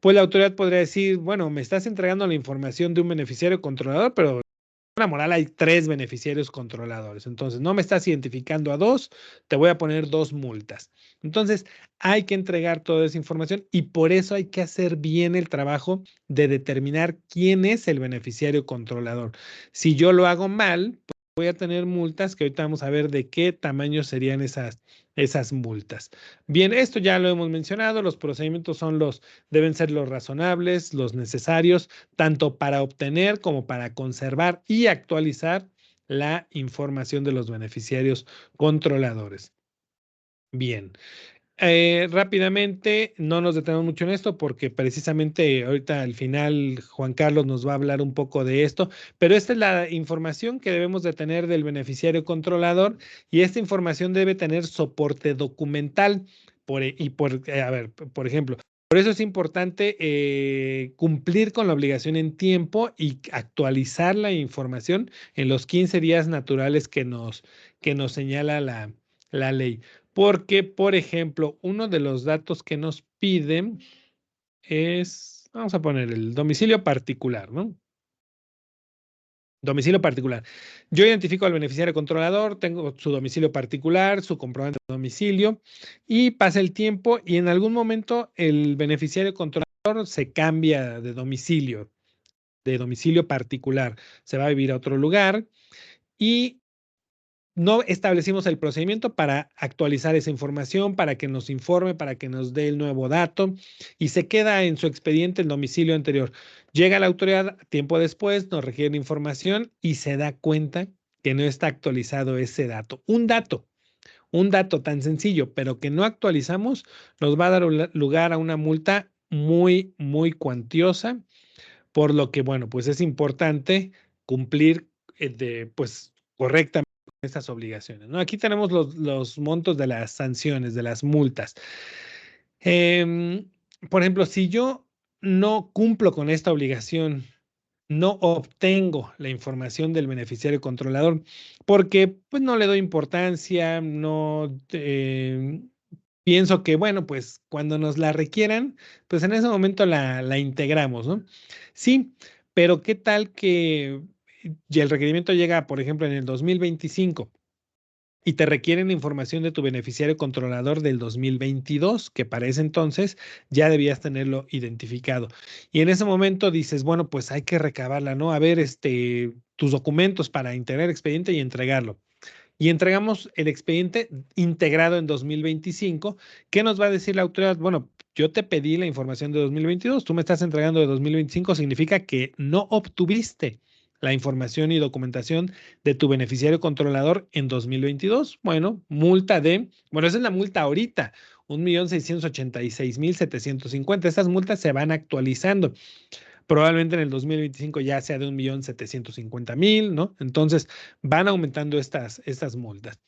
pues la autoridad podría decir, bueno, me estás entregando la información de un beneficiario controlador, pero en la moral hay 3 beneficiarios controladores. Entonces, no me estás identificando a 2, te voy a poner 2 multas. Entonces, hay que entregar toda esa información y por eso hay que hacer bien el trabajo de determinar quién es el beneficiario controlador. Si yo lo hago mal, pues voy a tener multas que ahorita vamos a ver de qué tamaño serían esas multas. Bien, esto ya lo hemos mencionado, los procedimientos deben ser los razonables, los necesarios, tanto para obtener como para conservar y actualizar la información de los beneficiarios controladores. Bien, rápidamente, no nos detenemos mucho en esto porque precisamente ahorita al final Juan Carlos nos va a hablar un poco de esto, pero esta es la información que debemos de tener del beneficiario controlador y esta información debe tener soporte documental. Por ejemplo, Por eso es importante cumplir con la obligación en tiempo y actualizar la información en los 15 días naturales que nos señala la ley. Porque, por ejemplo, uno de los datos que nos piden es, vamos a poner el domicilio particular, ¿no? Domicilio particular. Yo identifico al beneficiario controlador, tengo su domicilio particular, su comprobante de domicilio y pasa el tiempo y en algún momento el beneficiario controlador se cambia de domicilio particular, se va a vivir a otro lugar y no establecimos el procedimiento para actualizar esa información, para que nos informe, para que nos dé el nuevo dato y se queda en su expediente el domicilio anterior. Llega la autoridad tiempo después, nos requiere información y se da cuenta que no está actualizado ese dato. Un dato tan sencillo, pero que no actualizamos, nos va a dar lugar a una multa muy, muy cuantiosa, por lo que, bueno, pues es importante cumplir pues correctamente estas obligaciones, ¿no? Aquí tenemos los montos de las sanciones, de las multas. Por ejemplo, si yo no cumplo con esta obligación, no obtengo la información del beneficiario controlador porque pues no le doy importancia, no pienso que, bueno, pues cuando nos la requieran, pues en ese momento la integramos, ¿no? Sí, pero ¿qué tal que y el requerimiento llega, por ejemplo, en el 2025 y te requieren información de tu beneficiario controlador del 2022, que para ese entonces ya debías tenerlo identificado? Y en ese momento dices, bueno, pues hay que recabarla, ¿no? A ver, tus documentos para integrar el expediente y entregarlo. Y entregamos el expediente integrado en 2025. ¿Qué nos va a decir la autoridad? Bueno, yo te pedí la información de 2022, tú me estás entregando de 2025, significa que no obtuviste la información y documentación de tu beneficiario controlador en 2022. Bueno, esa es la multa ahorita, 1,686,750. Estas multas se van actualizando. Probablemente en el 2025 ya sea de 1,750,000, ¿no? Entonces van aumentando estas multas.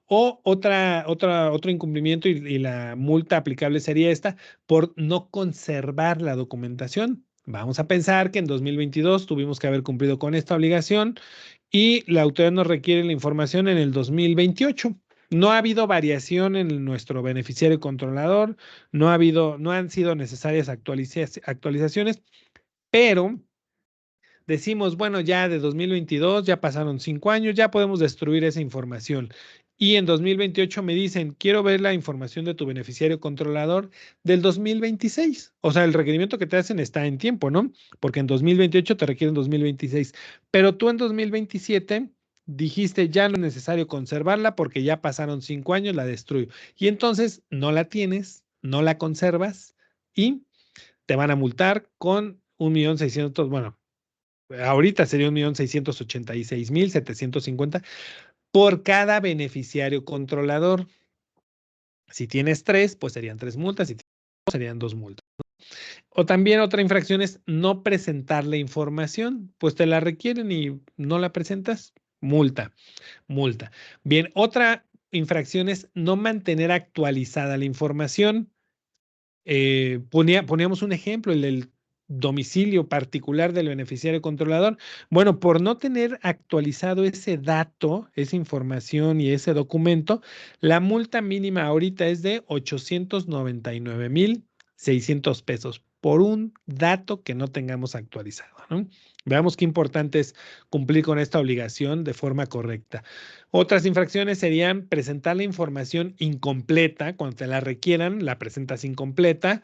O otro incumplimiento y la multa aplicable sería esta por no conservar la documentación. Vamos a pensar que en 2022 tuvimos que haber cumplido con esta obligación y la autoridad nos requiere la información en el 2028. No ha habido variación en nuestro beneficiario controlador, no han sido necesarias actualizaciones, pero decimos, bueno, ya de 2022, ya pasaron 5 años, ya podemos destruir esa información. Y en 2028 me dicen, quiero ver la información de tu beneficiario controlador del 2026. O sea, el requerimiento que te hacen está en tiempo, ¿no? Porque en 2028 te requieren 2026. Pero tú en 2027 dijiste, ya no es necesario conservarla porque ya pasaron 5 años, la destruyo. Y entonces no la tienes, no la conservas y te van a multar con 1,600,000, bueno, ahorita sería 1,686,750 por cada beneficiario controlador. Si tienes 3, pues serían 3 multas. Si tienes 2, serían 2 multas. O también otra infracción es no presentar la información. Pues te la requieren y no la presentas, multa. Bien, otra infracción es no mantener actualizada la información. Poníamos un ejemplo, el del domicilio particular del beneficiario controlador. Bueno, por no tener actualizado ese dato, esa información y ese documento, la multa mínima ahorita es de 899,600 pesos por un dato que no tengamos actualizado, ¿no? Veamos qué importante es cumplir con esta obligación de forma correcta. Otras infracciones serían presentar la información incompleta. Cuando te la requieran, la presentas incompleta,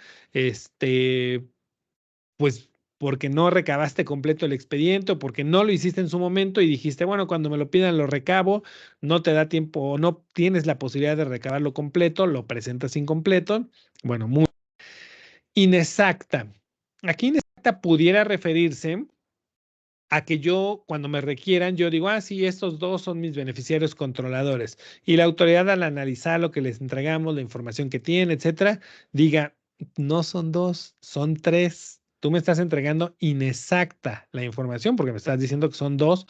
pues porque no recabaste completo el expediente o porque no lo hiciste en su momento y dijiste, bueno, cuando me lo pidan lo recabo, no te da tiempo o no tienes la posibilidad de recabarlo completo, lo presentas incompleto. Bueno, muy inexacta. Aquí inexacta pudiera referirse a que yo, cuando me requieran, yo digo, sí, estos dos son mis beneficiarios controladores. Y la autoridad, al analizar lo que les entregamos, la información que tiene, etcétera, diga, no son 2, son 3. Tú me estás entregando inexacta la información porque me estás diciendo que son 2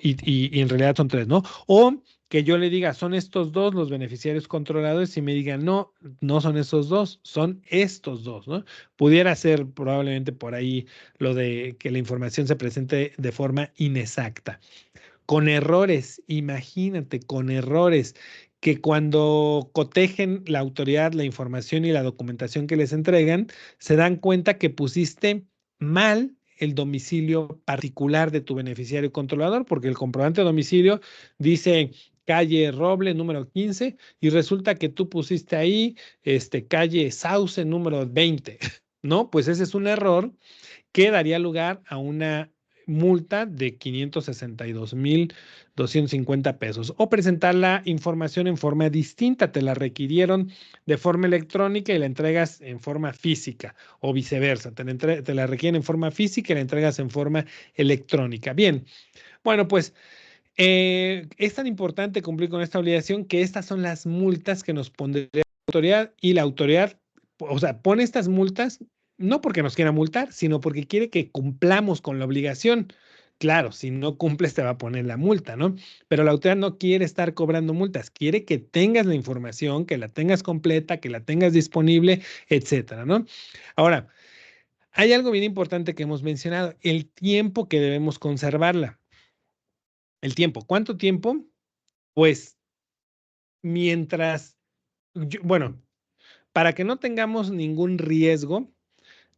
y en realidad son 3, ¿no? O que yo le diga, son estos dos los beneficiarios controladores y me digan, no, no son esos dos, son estos dos, ¿no? Pudiera ser probablemente por ahí lo de que la información se presente de forma inexacta. Con errores, imagínate, con errores, que cuando cotejen la autoridad la información y la documentación que les entregan, se dan cuenta que pusiste mal el domicilio particular de tu beneficiario controlador, porque el comprobante de domicilio dice calle Roble, número 15, y resulta que tú pusiste ahí calle Sauce, número 20. ¿No? Pues ese es un error que daría lugar a una multa de 562,250 pesos, o presentar la información en forma distinta. Te la requirieron de forma electrónica y la entregas en forma física, o viceversa. Te la requieren en forma física y la entregas en forma electrónica. Bien, bueno, pues es tan importante cumplir con esta obligación que estas son las multas que nos pondría la autoridad, y la autoridad, o sea, pone estas multas no porque nos quiera multar, sino porque quiere que cumplamos con la obligación. Claro, si no cumples te va a poner la multa, ¿no? Pero la autoridad no quiere estar cobrando multas, quiere que tengas la información, que la tengas completa, que la tengas disponible, etcétera, ¿no? Ahora, hay algo bien importante que hemos mencionado, el tiempo que debemos conservarla. El tiempo. ¿Cuánto tiempo? Pues mientras, bueno, para que no tengamos ningún riesgo,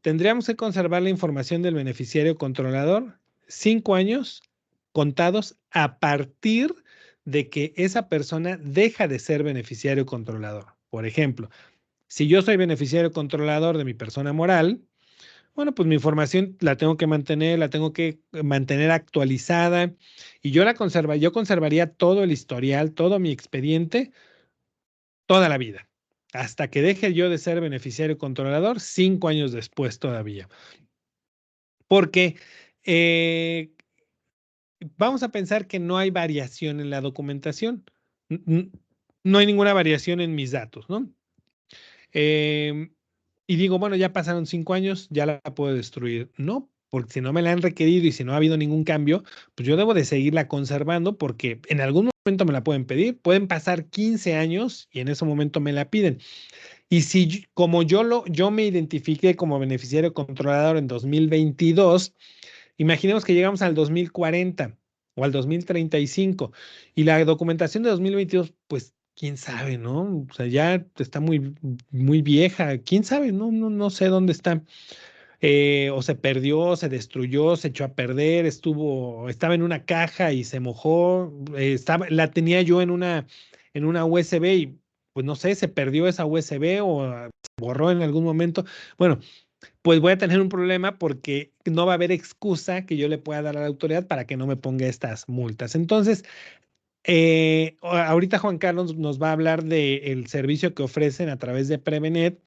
tendríamos que conservar la información del beneficiario controlador 5 años contados a partir de que esa persona deja de ser beneficiario controlador. Por ejemplo, si yo soy beneficiario controlador de mi persona moral, bueno, pues mi información la tengo que mantener actualizada, y yo conservaría todo el historial, todo mi expediente, toda la vida, hasta que deje yo de ser beneficiario controlador, 5 años después todavía. Porque vamos a pensar que no hay variación en la documentación, no hay ninguna variación en mis datos, ¿no? Y digo, bueno, ya pasaron 5 años, ya la puedo destruir. No, porque si no me la han requerido y si no ha habido ningún cambio, pues yo debo de seguirla conservando, porque en algún momento me la pueden pedir. Pueden pasar 15 años y en ese momento me la piden. Y si como yo me identifiqué como beneficiario controlador en 2022, imaginemos que llegamos al 2040 o al 2035 y la documentación de 2022, pues quién sabe, ¿no? O sea, ya está muy, muy vieja, quién sabe, no sé dónde está. O se perdió, se destruyó, se echó a perder, estaba en una caja y se mojó, la tenía yo en una USB y pues no sé, se perdió esa USB o se borró en algún momento. Bueno, pues voy a tener un problema porque no va a haber excusa que yo le pueda dar a la autoridad para que no me ponga estas multas. Entonces, ahorita Juan Carlos nos va a hablar del servicio que ofrecen a través de Prevenet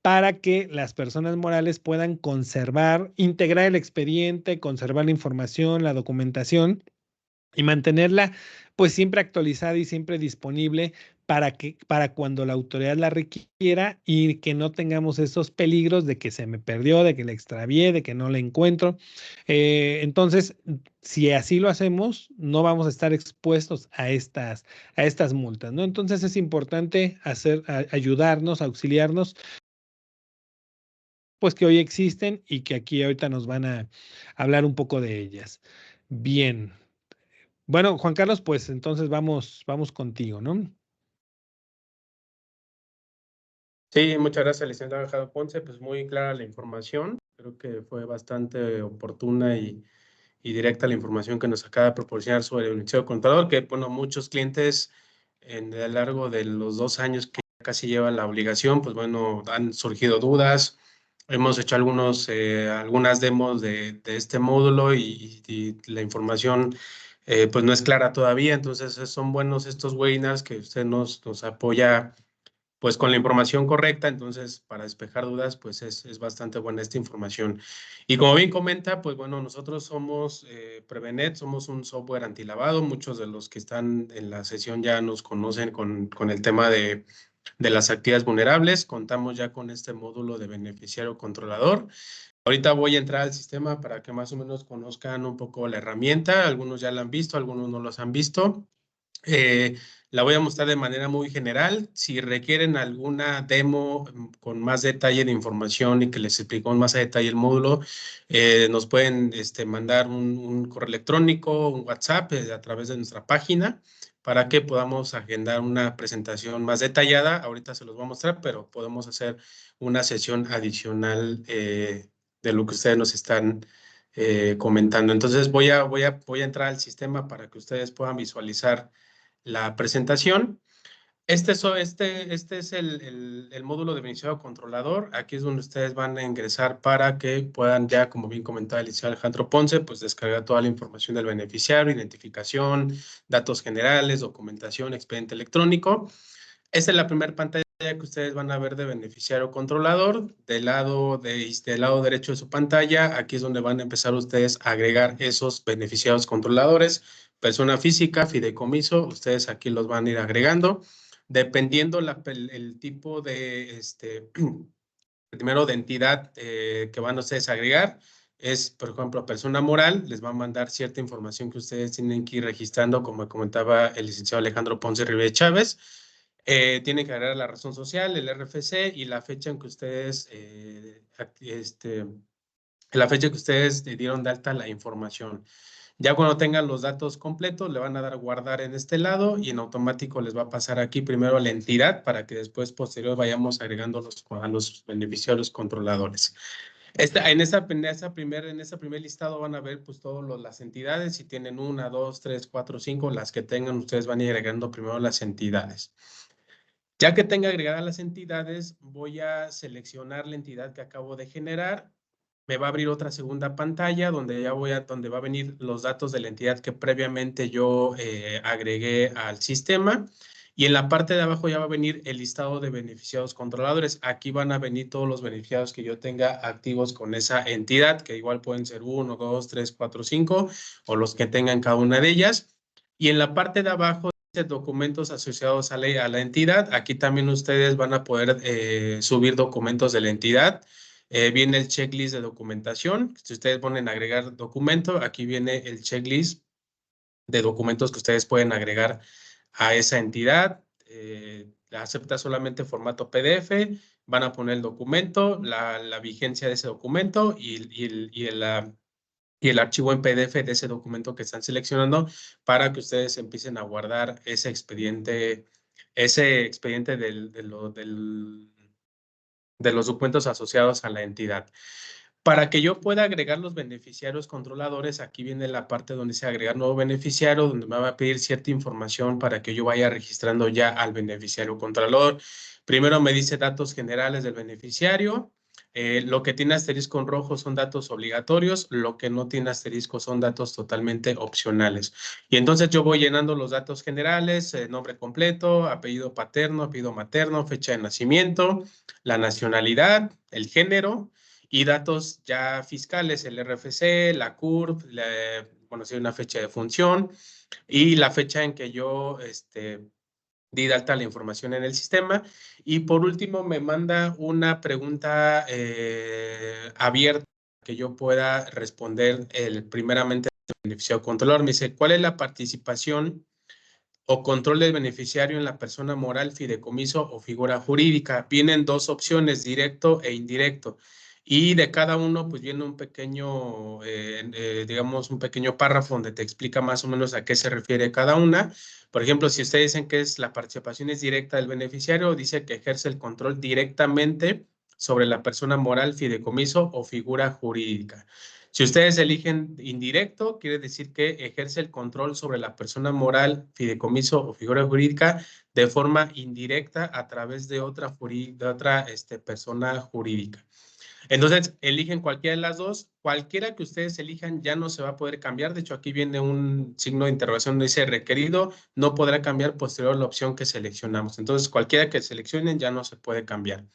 para que las personas morales puedan integrar el expediente, conservar la información, la documentación y mantenerla pues siempre actualizada y siempre disponible para cuando la autoridad la requiera, y que no tengamos esos peligros de que se me perdió, de que la extravié, de que no la encuentro. Entonces, si así lo hacemos, no vamos a estar expuestos a estas multas, ¿no? Entonces es importante ayudarnos, auxiliarnos, pues que hoy existen y que aquí ahorita nos van a hablar un poco de ellas. Bien. Bueno, Juan Carlos, pues entonces vamos contigo, ¿no?
Sí, muchas gracias, licenciado Alejandro Ponce. Pues muy clara la información. Creo que fue bastante oportuna y directa la información que nos acaba de proporcionar sobre el beneficiario contador, que, bueno, muchos clientes a lo largo de los 2 años que casi llevan la obligación, pues bueno, han surgido dudas. Hemos hecho algunas demos de este módulo y la información pues no es clara todavía. Entonces son buenos estos webinars que usted nos apoya pues con la información correcta. Entonces, para despejar dudas, pues es bastante buena esta información. Y como bien comenta, pues bueno, nosotros somos Prevenet, somos un software antilavado. Muchos de los que están en la sesión ya nos conocen con el tema de las actividades vulnerables. Contamos ya con este módulo de beneficiario controlador. Ahorita voy a entrar al sistema para que más o menos conozcan un poco la herramienta. Algunos ya la han visto, algunos no los han visto. La voy a mostrar de manera muy general. Si requieren alguna demo con más detalle de información y que les explico más a detalle el módulo, nos pueden mandar un correo electrónico, un WhatsApp a través de nuestra página para que podamos agendar una presentación más detallada. Ahorita se los voy a mostrar, pero podemos hacer una sesión adicional de lo que ustedes nos están comentando. Entonces voy a entrar al sistema para que ustedes puedan visualizar la presentación. Este es el módulo de beneficiario controlador. Aquí es donde ustedes van a ingresar para que puedan ya, como bien comentaba el licenciado Alejandro Ponce, pues descargar toda la información del beneficiario, identificación, datos generales, documentación, expediente electrónico. Esta es la primera pantalla que ustedes van a ver de beneficiario controlador. Del lado derecho de su pantalla, aquí es donde van a empezar ustedes a agregar esos beneficiarios controladores. Persona física, fideicomiso, ustedes aquí los van a ir agregando. Dependiendo el tipo de, primero de entidad que van a ustedes a agregar, es, por ejemplo, persona moral, les va a mandar cierta información que ustedes tienen que ir registrando, como comentaba el licenciado Alejandro Ponce Rivera Chávez. Tienen que agregar la razón social, el RFC y la fecha en que ustedes, la fecha que ustedes dieron de alta la información. Ya cuando tengan los datos completos, le van a dar a guardar en este lado y en automático les va a pasar aquí primero a la entidad para que después posterior vayamos agregando a los beneficiarios controladores. En ese primer listado van a ver pues todas las entidades. Si tienen 1, 2, 3, 4, 5, las que tengan, ustedes van a ir agregando primero las entidades. Ya que tenga agregadas las entidades, voy a seleccionar la entidad que acabo de generar. Me va a abrir otra segunda pantalla donde donde va a venir los datos de la entidad que previamente yo agregué al sistema. Y en la parte de abajo ya va a venir el listado de beneficiados controladores. Aquí van a venir todos los beneficiados que yo tenga activos con esa entidad, que igual pueden ser 1, 2, 3, 4, 5, o los que tengan cada una de ellas. Y en la parte de abajo documentos asociados a la entidad. Aquí también ustedes van a poder subir documentos de la entidad. Viene el checklist de documentación. Si ustedes ponen agregar documento, aquí viene el checklist de documentos que ustedes pueden agregar a esa entidad. Acepta solamente formato PDF. Van a poner el documento, la vigencia de ese documento y el archivo en PDF de ese documento que están seleccionando para que ustedes empiecen a guardar ese expediente de los documentos asociados a la entidad. Para que yo pueda agregar los beneficiarios controladores, aquí viene la parte donde dice agregar nuevo beneficiario, donde me va a pedir cierta información para que yo vaya registrando ya al beneficiario controlador. Primero me dice datos generales del beneficiario. Lo que tiene asterisco en rojo son datos obligatorios, lo que no tiene asterisco son datos totalmente opcionales. Y entonces yo voy llenando los datos generales, nombre completo, apellido paterno, apellido materno, fecha de nacimiento, la nacionalidad, el género y datos ya fiscales, el RFC, la CURP, bueno, sí, una fecha de función y la fecha en que yo di de alta la información en el sistema. Y por último, me manda una pregunta abierta que yo pueda responder primeramente al beneficiario controlador. Me dice, ¿cuál es la participación o control del beneficiario en la persona moral, fideicomiso o figura jurídica? Vienen dos opciones, directo e indirecto. Y de cada uno, pues viene un pequeño, digamos, un pequeño párrafo donde te explica más o menos a qué se refiere cada una. Por ejemplo, si ustedes dicen que la participación es directa del beneficiario, dice que ejerce el control directamente sobre la persona moral, fideicomiso o figura jurídica. Si ustedes eligen indirecto, quiere decir que ejerce el control sobre la persona moral, fideicomiso o figura jurídica de forma indirecta a través de otra persona jurídica. Entonces, eligen cualquiera de las dos. Cualquiera que ustedes elijan ya no se va a poder cambiar. De hecho, aquí viene un signo de interrogación donde dice requerido, no podrá cambiar posterior a la opción que seleccionamos. Entonces, cualquiera que seleccionen ya no se puede cambiar.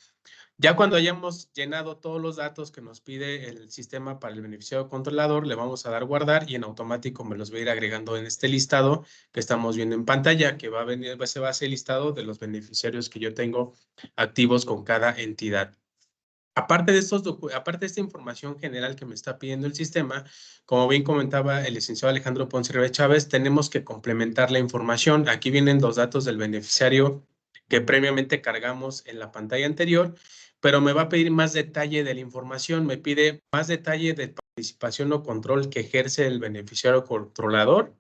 Ya cuando hayamos llenado todos los datos que nos pide el sistema para el beneficiario controlador, le vamos a dar guardar y en automático me los va a ir agregando en este listado que estamos viendo en pantalla, que va a ser el listado de los beneficiarios que yo tengo activos con cada entidad. Aparte de esta información general que me está pidiendo el sistema, como bien comentaba el licenciado Alejandro Ponce Rivera Chávez, tenemos que complementar la información. Aquí vienen los datos del beneficiario que previamente cargamos en la pantalla anterior, pero me va a pedir más detalle de la información, me pide más detalle de participación o control que ejerce el beneficiario controlador.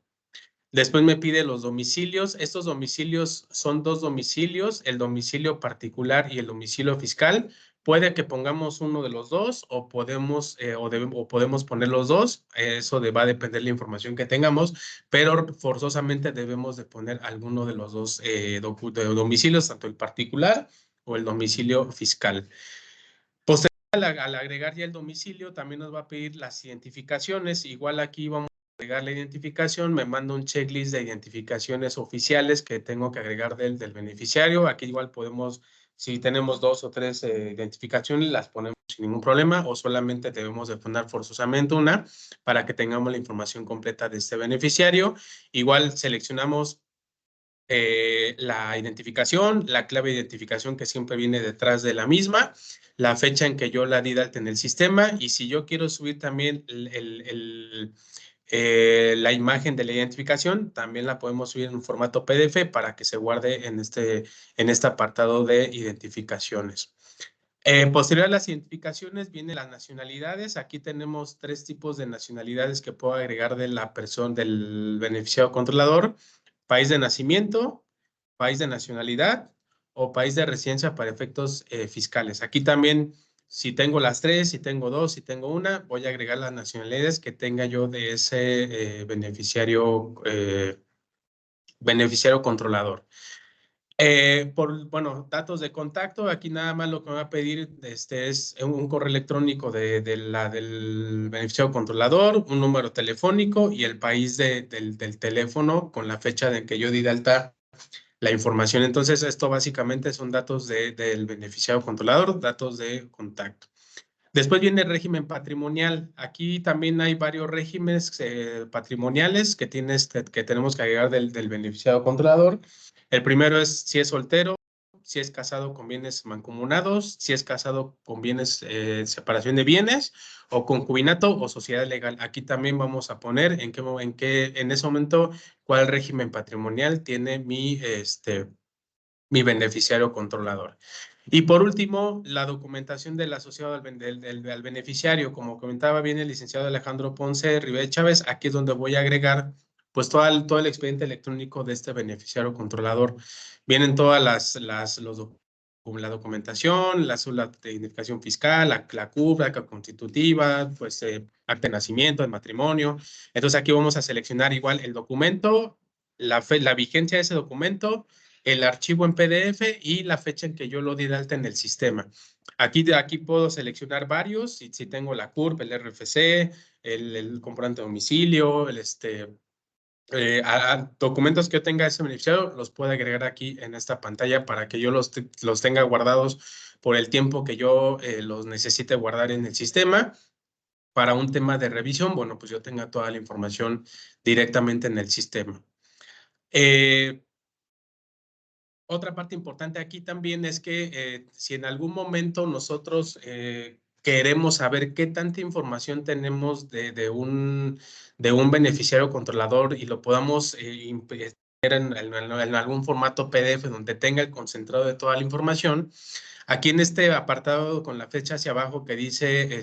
Después me pide los domicilios. Estos domicilios son 2 domicilios, el domicilio particular y el domicilio fiscal. Puede que pongamos uno de los dos o podemos, o podemos poner los dos. Eso va a depender de la información que tengamos, pero forzosamente debemos de poner alguno de los dos domicilios, tanto el particular o el domicilio fiscal. Posterior al agregar ya el domicilio, también nos va a pedir las identificaciones. Igual aquí vamos a agregar la identificación, me manda un checklist de identificaciones oficiales que tengo que agregar del beneficiario. Aquí igual podemos, si tenemos 2 o 3 identificaciones, las ponemos sin ningún problema o solamente debemos de poner forzosamente una para que tengamos la información completa de este beneficiario. Igual seleccionamos la identificación, la clave de identificación que siempre viene detrás de la misma, la fecha en que yo la di de alta en el sistema y si yo quiero subir también la imagen de la identificación, también la podemos subir en un formato PDF para que se guarde en este apartado de identificaciones. Posterior a las identificaciones vienen las nacionalidades. Aquí tenemos 3 tipos de nacionalidades que puedo agregar de la persona, del beneficiario controlador: país de nacimiento, país de nacionalidad o país de residencia para efectos fiscales. Aquí también, si tengo las 3, si tengo 2, si tengo una, voy a agregar las nacionalidades que tenga yo de ese beneficiario controlador. Bueno, datos de contacto, aquí nada más lo que me va a pedir es un correo electrónico del beneficiario controlador, un número telefónico y el país del teléfono con la fecha de que yo di de alta la información. Entonces, esto básicamente son datos del beneficiario controlador, datos de contacto. Después viene el régimen patrimonial. Aquí también hay varios regímenes patrimoniales que tenemos que agregar del beneficiario controlador. El primero es si es soltero, si es casado con bienes mancomunados, si es casado con bienes, separación de bienes, o concubinato o sociedad legal. Aquí también vamos a poner en ese momento cuál régimen patrimonial tiene mi beneficiario controlador. Y por último, la documentación del asociado al beneficiario. Como comentaba bien el licenciado Alejandro Ponce Rivera Chávez, aquí es donde voy a agregar pues todo el expediente electrónico de este beneficiario controlador. Vienen todas la documentación, la de identificación fiscal, la CUF, la constitutiva, pues acta de nacimiento, de matrimonio. Entonces aquí vamos a seleccionar igual el documento, la vigencia de ese documento, el archivo en PDF y la fecha en que yo lo di de alta en el sistema. Aquí puedo seleccionar varios, si tengo la CURP, el RFC, el comprobante de domicilio, documentos que yo tenga ese beneficiario, los puedo agregar aquí en esta pantalla para que yo los tenga guardados por el tiempo que yo los necesite guardar en el sistema. Para un tema de revisión, bueno, pues yo tenga toda la información directamente en el sistema. Otra parte importante aquí también es que si en algún momento nosotros queremos saber qué tanta información tenemos de un beneficiario controlador y lo podamos tener en algún formato PDF donde tenga el concentrado de toda la información, aquí en este apartado con la flecha hacia abajo que dice,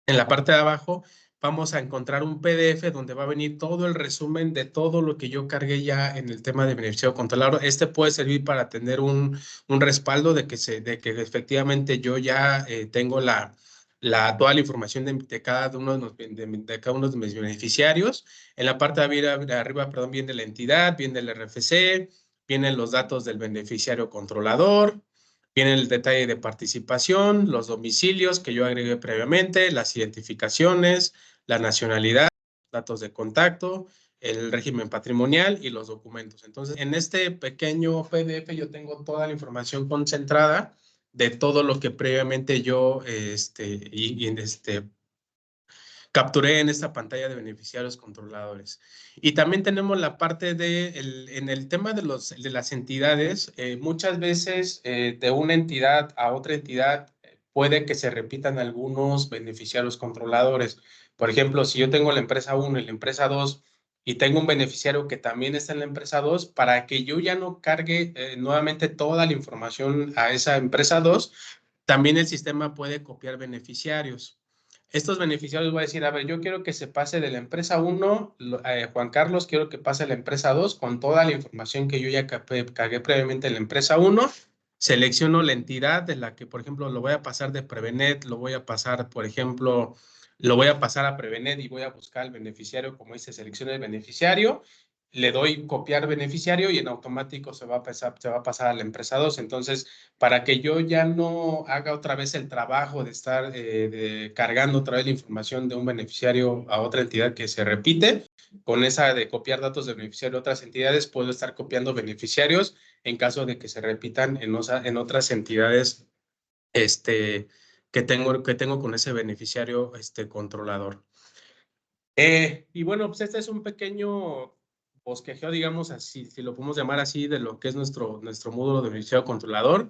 en la parte de abajo, vamos a encontrar un PDF donde va a venir todo el resumen de todo lo que yo cargué ya en el tema de beneficiario controlador. Este puede servir para tener un respaldo de que efectivamente yo ya tengo toda la información de cada uno de cada uno de mis beneficiarios. En la parte de arriba, perdón, viene la entidad, viene el RFC, vienen los datos del beneficiario controlador. Viene el detalle de participación, los domicilios que yo agregué previamente, las identificaciones, la nacionalidad, datos de contacto, el régimen patrimonial y los documentos. Entonces, en este pequeño PDF yo tengo toda la información concentrada de todo lo que previamente yo capturé en esta pantalla de beneficiarios controladores. Y también tenemos la parte en el tema de las entidades, muchas veces de una entidad a otra entidad, puede que se repitan algunos beneficiarios controladores. Por ejemplo, si yo tengo la empresa 1 y la empresa 2 y tengo un beneficiario que también está en la empresa 2, para que yo ya no cargue nuevamente toda la información a esa empresa 2, también el sistema puede copiar beneficiarios. Estos beneficiarios voy a decir, a ver, yo quiero que se pase de la empresa 1, Juan Carlos, quiero que pase a la empresa 2 con toda la información que yo ya cargué previamente en la empresa 1. Selecciono la entidad de la que, por ejemplo, lo voy a pasar de Prevenet, lo voy a pasar, por ejemplo, lo voy a pasar a Prevenet y voy a buscar el beneficiario, como dice, seleccione el beneficiario, le doy copiar beneficiario y en automático se va a pasar a la empresa 2. Entonces, para que yo ya no haga otra vez el trabajo de estar cargando otra vez la información de un beneficiario a otra entidad que se repite, con esa de copiar datos de beneficiario a otras entidades, puedo estar copiando beneficiarios en caso de que se repitan en otras entidades que tengo con ese beneficiario controlador. Y bueno, pues este es un pequeño bosquejeo, digamos así, si lo podemos llamar así, de lo que es nuestro módulo de beneficiario controlador.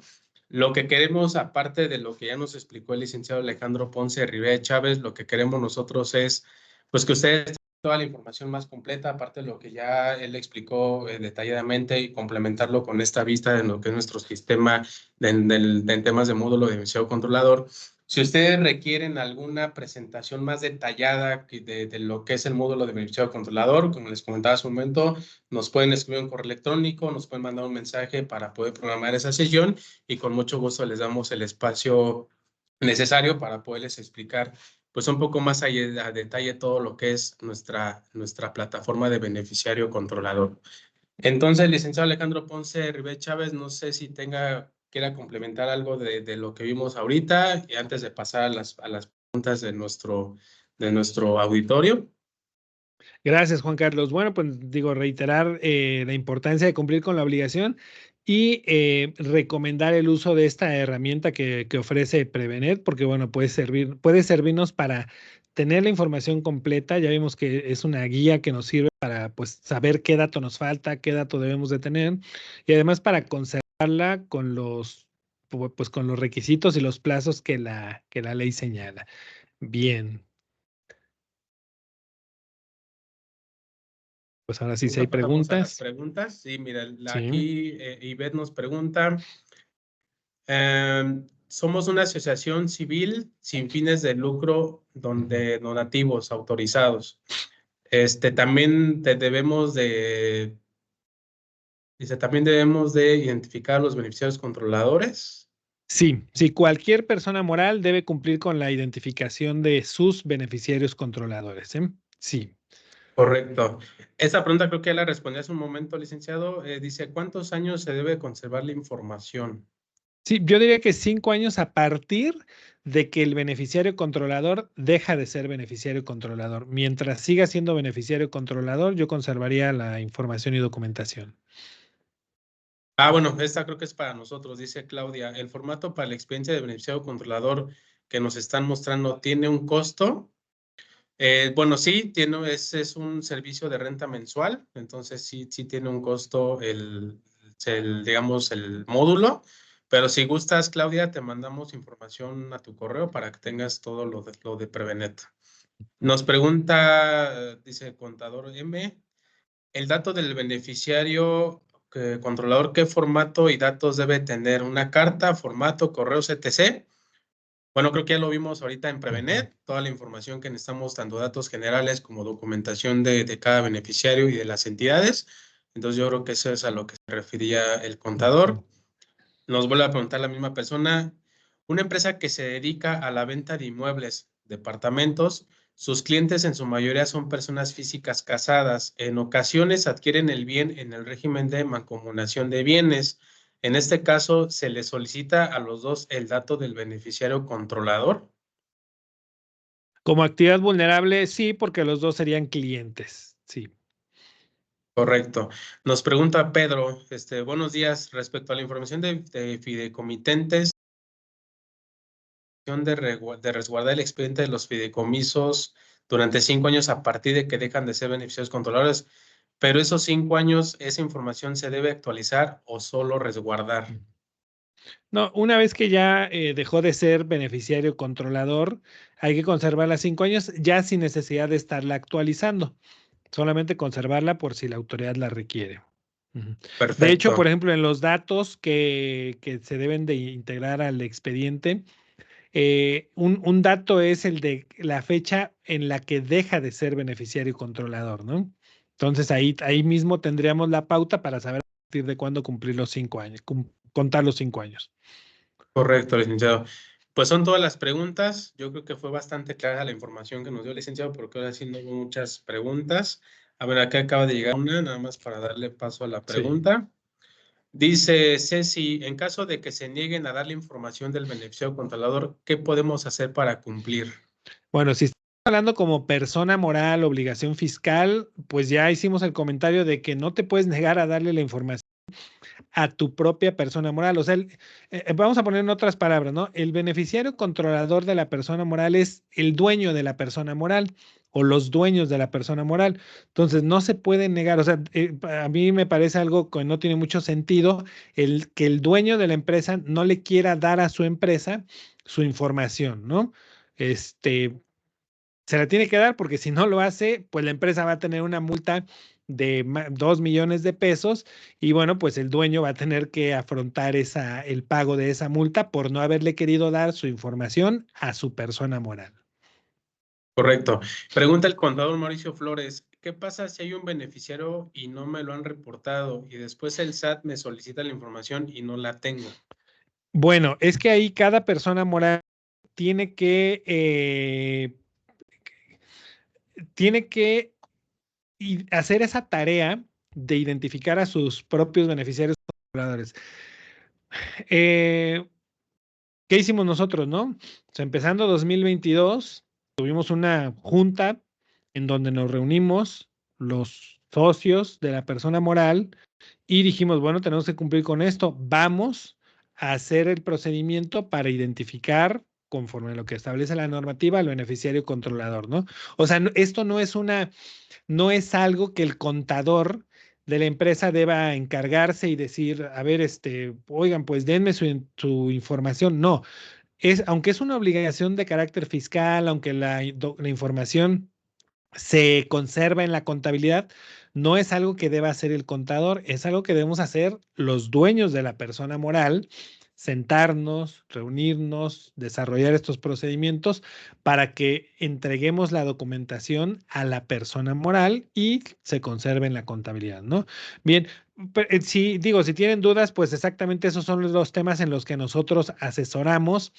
Lo que queremos, aparte de lo que ya nos explicó el licenciado Alejandro Ponce Rivera Chávez, lo que queremos nosotros es pues que ustedes tengan toda la información más completa, aparte de lo que ya él explicó detalladamente, y complementarlo con esta vista de lo que es nuestro sistema en temas de módulo de beneficiario controlador. Si ustedes requieren alguna presentación más detallada de lo que es el módulo de beneficiario controlador, como les comentaba hace un momento, nos pueden escribir un correo electrónico, nos pueden mandar un mensaje para poder programar esa sesión y con mucho gusto les damos el espacio necesario para poderles explicar pues un poco más a detalle todo lo que es nuestra plataforma de beneficiario controlador. Entonces, licenciado Alejandro Ponce Ribé Chávez, no sé si quiera complementar algo de lo que vimos ahorita y antes de pasar a las preguntas de nuestro auditorio.
Gracias, Juan Carlos. Bueno, pues digo, reiterar la importancia de cumplir con la obligación y recomendar el uso de esta herramienta que ofrece Prevenet, porque bueno, puede servirnos para tener la información completa. Ya vimos que es una guía que nos sirve para pues saber qué dato nos falta, qué dato debemos de tener, y además para conservarla con con los requisitos y los plazos que la ley señala. Bien. Pues ahora sí, si hay
Entonces pasamos a las
preguntas.
preguntas. Sí, mira,
Sí.
aquí Ivette nos pregunta, somos una asociación civil sin fines de lucro donde donativos autorizados. También también debemos de identificar a los beneficiarios controladores.
Sí, sí, cualquier persona moral debe cumplir con la identificación de sus beneficiarios controladores, ¿eh? Sí.
Correcto. Esa pregunta creo que ya la respondí hace un momento, licenciado. Dice, ¿cuántos años se debe conservar la información?
Sí, yo diría que 5 años a partir de que el beneficiario controlador deja de ser beneficiario controlador. Mientras siga siendo beneficiario controlador, yo conservaría la información y documentación.
Bueno, esta creo que es para nosotros, dice Claudia. ¿El formato para la experiencia de beneficiario controlador que nos están mostrando tiene un costo? Bueno, sí, es un servicio de renta mensual, entonces sí tiene un costo digamos, el módulo, pero si gustas, Claudia, te mandamos información a tu correo para que tengas todo lo de Prevenet. Nos pregunta, dice Contador M, el dato del beneficiario controlador, ¿qué formato y datos debe tener? ¿Una carta, formato, correos, etc.? Bueno, creo que ya lo vimos ahorita en Prevenet, toda la información que necesitamos, tanto datos generales como documentación de cada beneficiario y de las entidades. Entonces yo creo que eso es a lo que se refería el contador. Nos vuelve a preguntar la misma persona, una empresa que se dedica a la venta de inmuebles, departamentos, sus clientes en su mayoría son personas físicas casadas. En ocasiones adquieren el bien en el régimen de mancomunación de bienes. En este caso, se le solicita a los dos el dato del beneficiario controlador.
Como actividad vulnerable, sí, porque los dos serían clientes. Sí.
Correcto. Nos pregunta Pedro, buenos días, respecto a la información de fideicomitentes, de resguardar el expediente de los fideicomisos durante 5 años a partir de que dejan de ser beneficiarios controladores, pero esos 5 años, ¿esa información se debe actualizar o solo resguardar?
No, una vez que ya dejó de ser beneficiario controlador, hay que conservarla 5 años, ya sin necesidad de estarla actualizando. Solamente conservarla por si la autoridad la requiere. Ujú. De hecho, por
Perfecto.
ejemplo, en los datos que se deben de integrar al expediente, un dato es el de la fecha en la que deja de ser beneficiario controlador, ¿no? Entonces ahí mismo tendríamos la pauta para saber a partir de cuándo cumplir los 5 años, contar los 5 años.
Correcto, licenciado. Pues son todas las preguntas. Yo creo que fue bastante clara la información que nos dio el licenciado, porque ahora sí no hubo muchas preguntas. A ver, acá acaba de llegar una, nada más para darle paso a la
Sí.
pregunta. Dice Ceci, en caso de que se nieguen a dar la información del beneficiario controlador, ¿qué podemos hacer para cumplir?
Bueno, si estamos hablando como persona moral, obligación fiscal, pues ya hicimos el comentario de que no te puedes negar a darle la información a tu propia persona moral. O sea, vamos a poner en otras palabras, ¿no? El beneficiario controlador de la persona moral es el dueño de la persona moral o los dueños de la persona moral. Entonces, no se puede negar. O sea, a mí me parece algo que no tiene mucho sentido el que el dueño de la empresa no le quiera dar a su empresa su información, ¿no? Se la tiene que dar porque si no lo hace, pues la empresa va a tener una multa de 2 millones de pesos y bueno, pues el dueño va a tener que afrontar el pago de esa multa por no haberle querido dar su información a su persona moral.
Correcto. Pregunta el contador Mauricio Flores, ¿qué pasa si hay un beneficiario y no me lo han reportado y después el SAT me solicita la información y no la tengo?
Bueno, es que ahí cada persona moral tiene que, tiene que hacer esa tarea de identificar a sus propios beneficiarios controladores. ¿Qué hicimos nosotros, no? O sea, empezando 2022, tuvimos una junta en donde nos reunimos los socios de la persona moral y dijimos, bueno, tenemos que cumplir con esto. Vamos a hacer el procedimiento para identificar, conforme a lo que establece la normativa, al beneficiario controlador, ¿no? O sea, esto no es algo que el contador de la empresa deba encargarse y decir, a ver, oigan, pues denme su información. No, aunque es una obligación de carácter fiscal, aunque la información se conserva en la contabilidad, no es algo que deba hacer el contador, es algo que debemos hacer los dueños de la persona moral, sentarnos, reunirnos, desarrollar estos procedimientos para que entreguemos la documentación a la persona moral y se conserve en la contabilidad, ¿no? Bien, si tienen dudas, pues exactamente esos son los temas en los que nosotros asesoramos.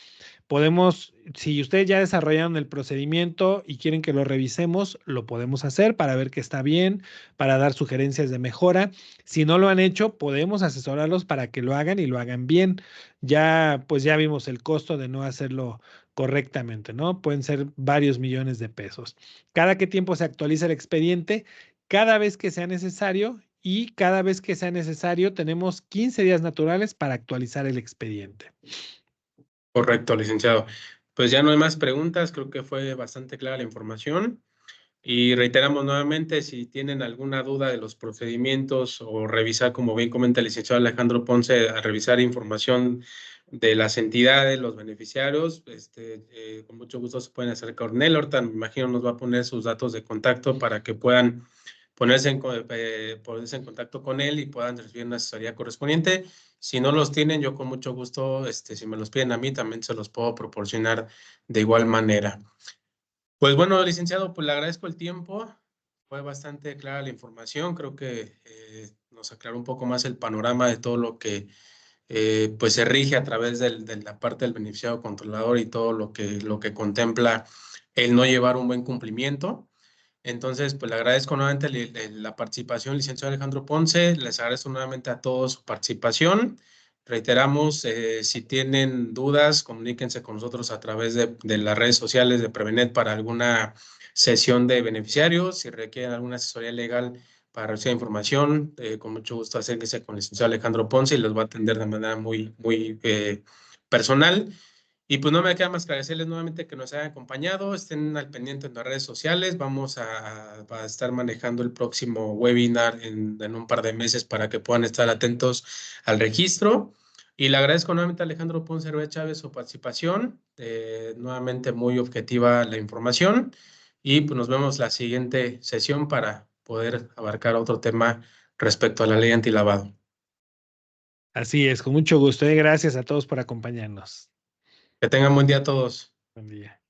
Si ustedes ya desarrollaron el procedimiento y quieren que lo revisemos, lo podemos hacer para ver que está bien, para dar sugerencias de mejora. Si no lo han hecho, podemos asesorarlos para que lo hagan y lo hagan bien. Pues ya vimos el costo de no hacerlo correctamente, ¿no? Pueden ser varios millones de pesos. Cada qué tiempo se actualiza el expediente, cada vez que sea necesario y cada vez que sea necesario tenemos 15 días naturales para actualizar el expediente.
Correcto, licenciado. Pues ya no hay más preguntas, creo que fue bastante clara la información. Y reiteramos nuevamente, si tienen alguna duda de los procedimientos o revisar, como bien comenta el licenciado Alejandro Ponce, a revisar información de las entidades, los beneficiarios, con mucho gusto se pueden acercar con él. Ahorita me imagino nos va a poner sus datos de contacto para que puedan ponerse en contacto con él y puedan recibir una asesoría correspondiente. Si no los tienen, yo con mucho gusto, si me los piden a mí, también se los puedo proporcionar de igual manera. Pues bueno, licenciado, pues le agradezco el tiempo. Fue bastante clara la información. Creo que nos aclaró un poco más el panorama de todo lo que pues se rige a través de la parte del beneficiario controlador y todo lo que contempla el no llevar un buen cumplimiento. Entonces, pues le agradezco nuevamente la participación, licenciado Alejandro Ponce. Les agradezco nuevamente a todos su participación. Reiteramos, si tienen dudas, comuníquense con nosotros a través de las redes sociales de Prevenet para alguna sesión de beneficiarios. Si requieren alguna asesoría legal para recibir información, con mucho gusto acérquense con el licenciado Alejandro Ponce y los va a atender de manera muy personal. Y pues no me queda más que agradecerles nuevamente que nos hayan acompañado, estén al pendiente en las redes sociales, vamos a estar manejando el próximo webinar en un par de meses para que puedan estar atentos al registro. Y le agradezco nuevamente a Alejandro Ponce Hervé Chávez su participación, nuevamente muy objetiva la información, y pues nos vemos la siguiente sesión para poder abarcar otro tema respecto a la ley antilavado.
Así es, con mucho gusto. Gracias a todos por acompañarnos.
Que tengan buen día a todos.
Buen día.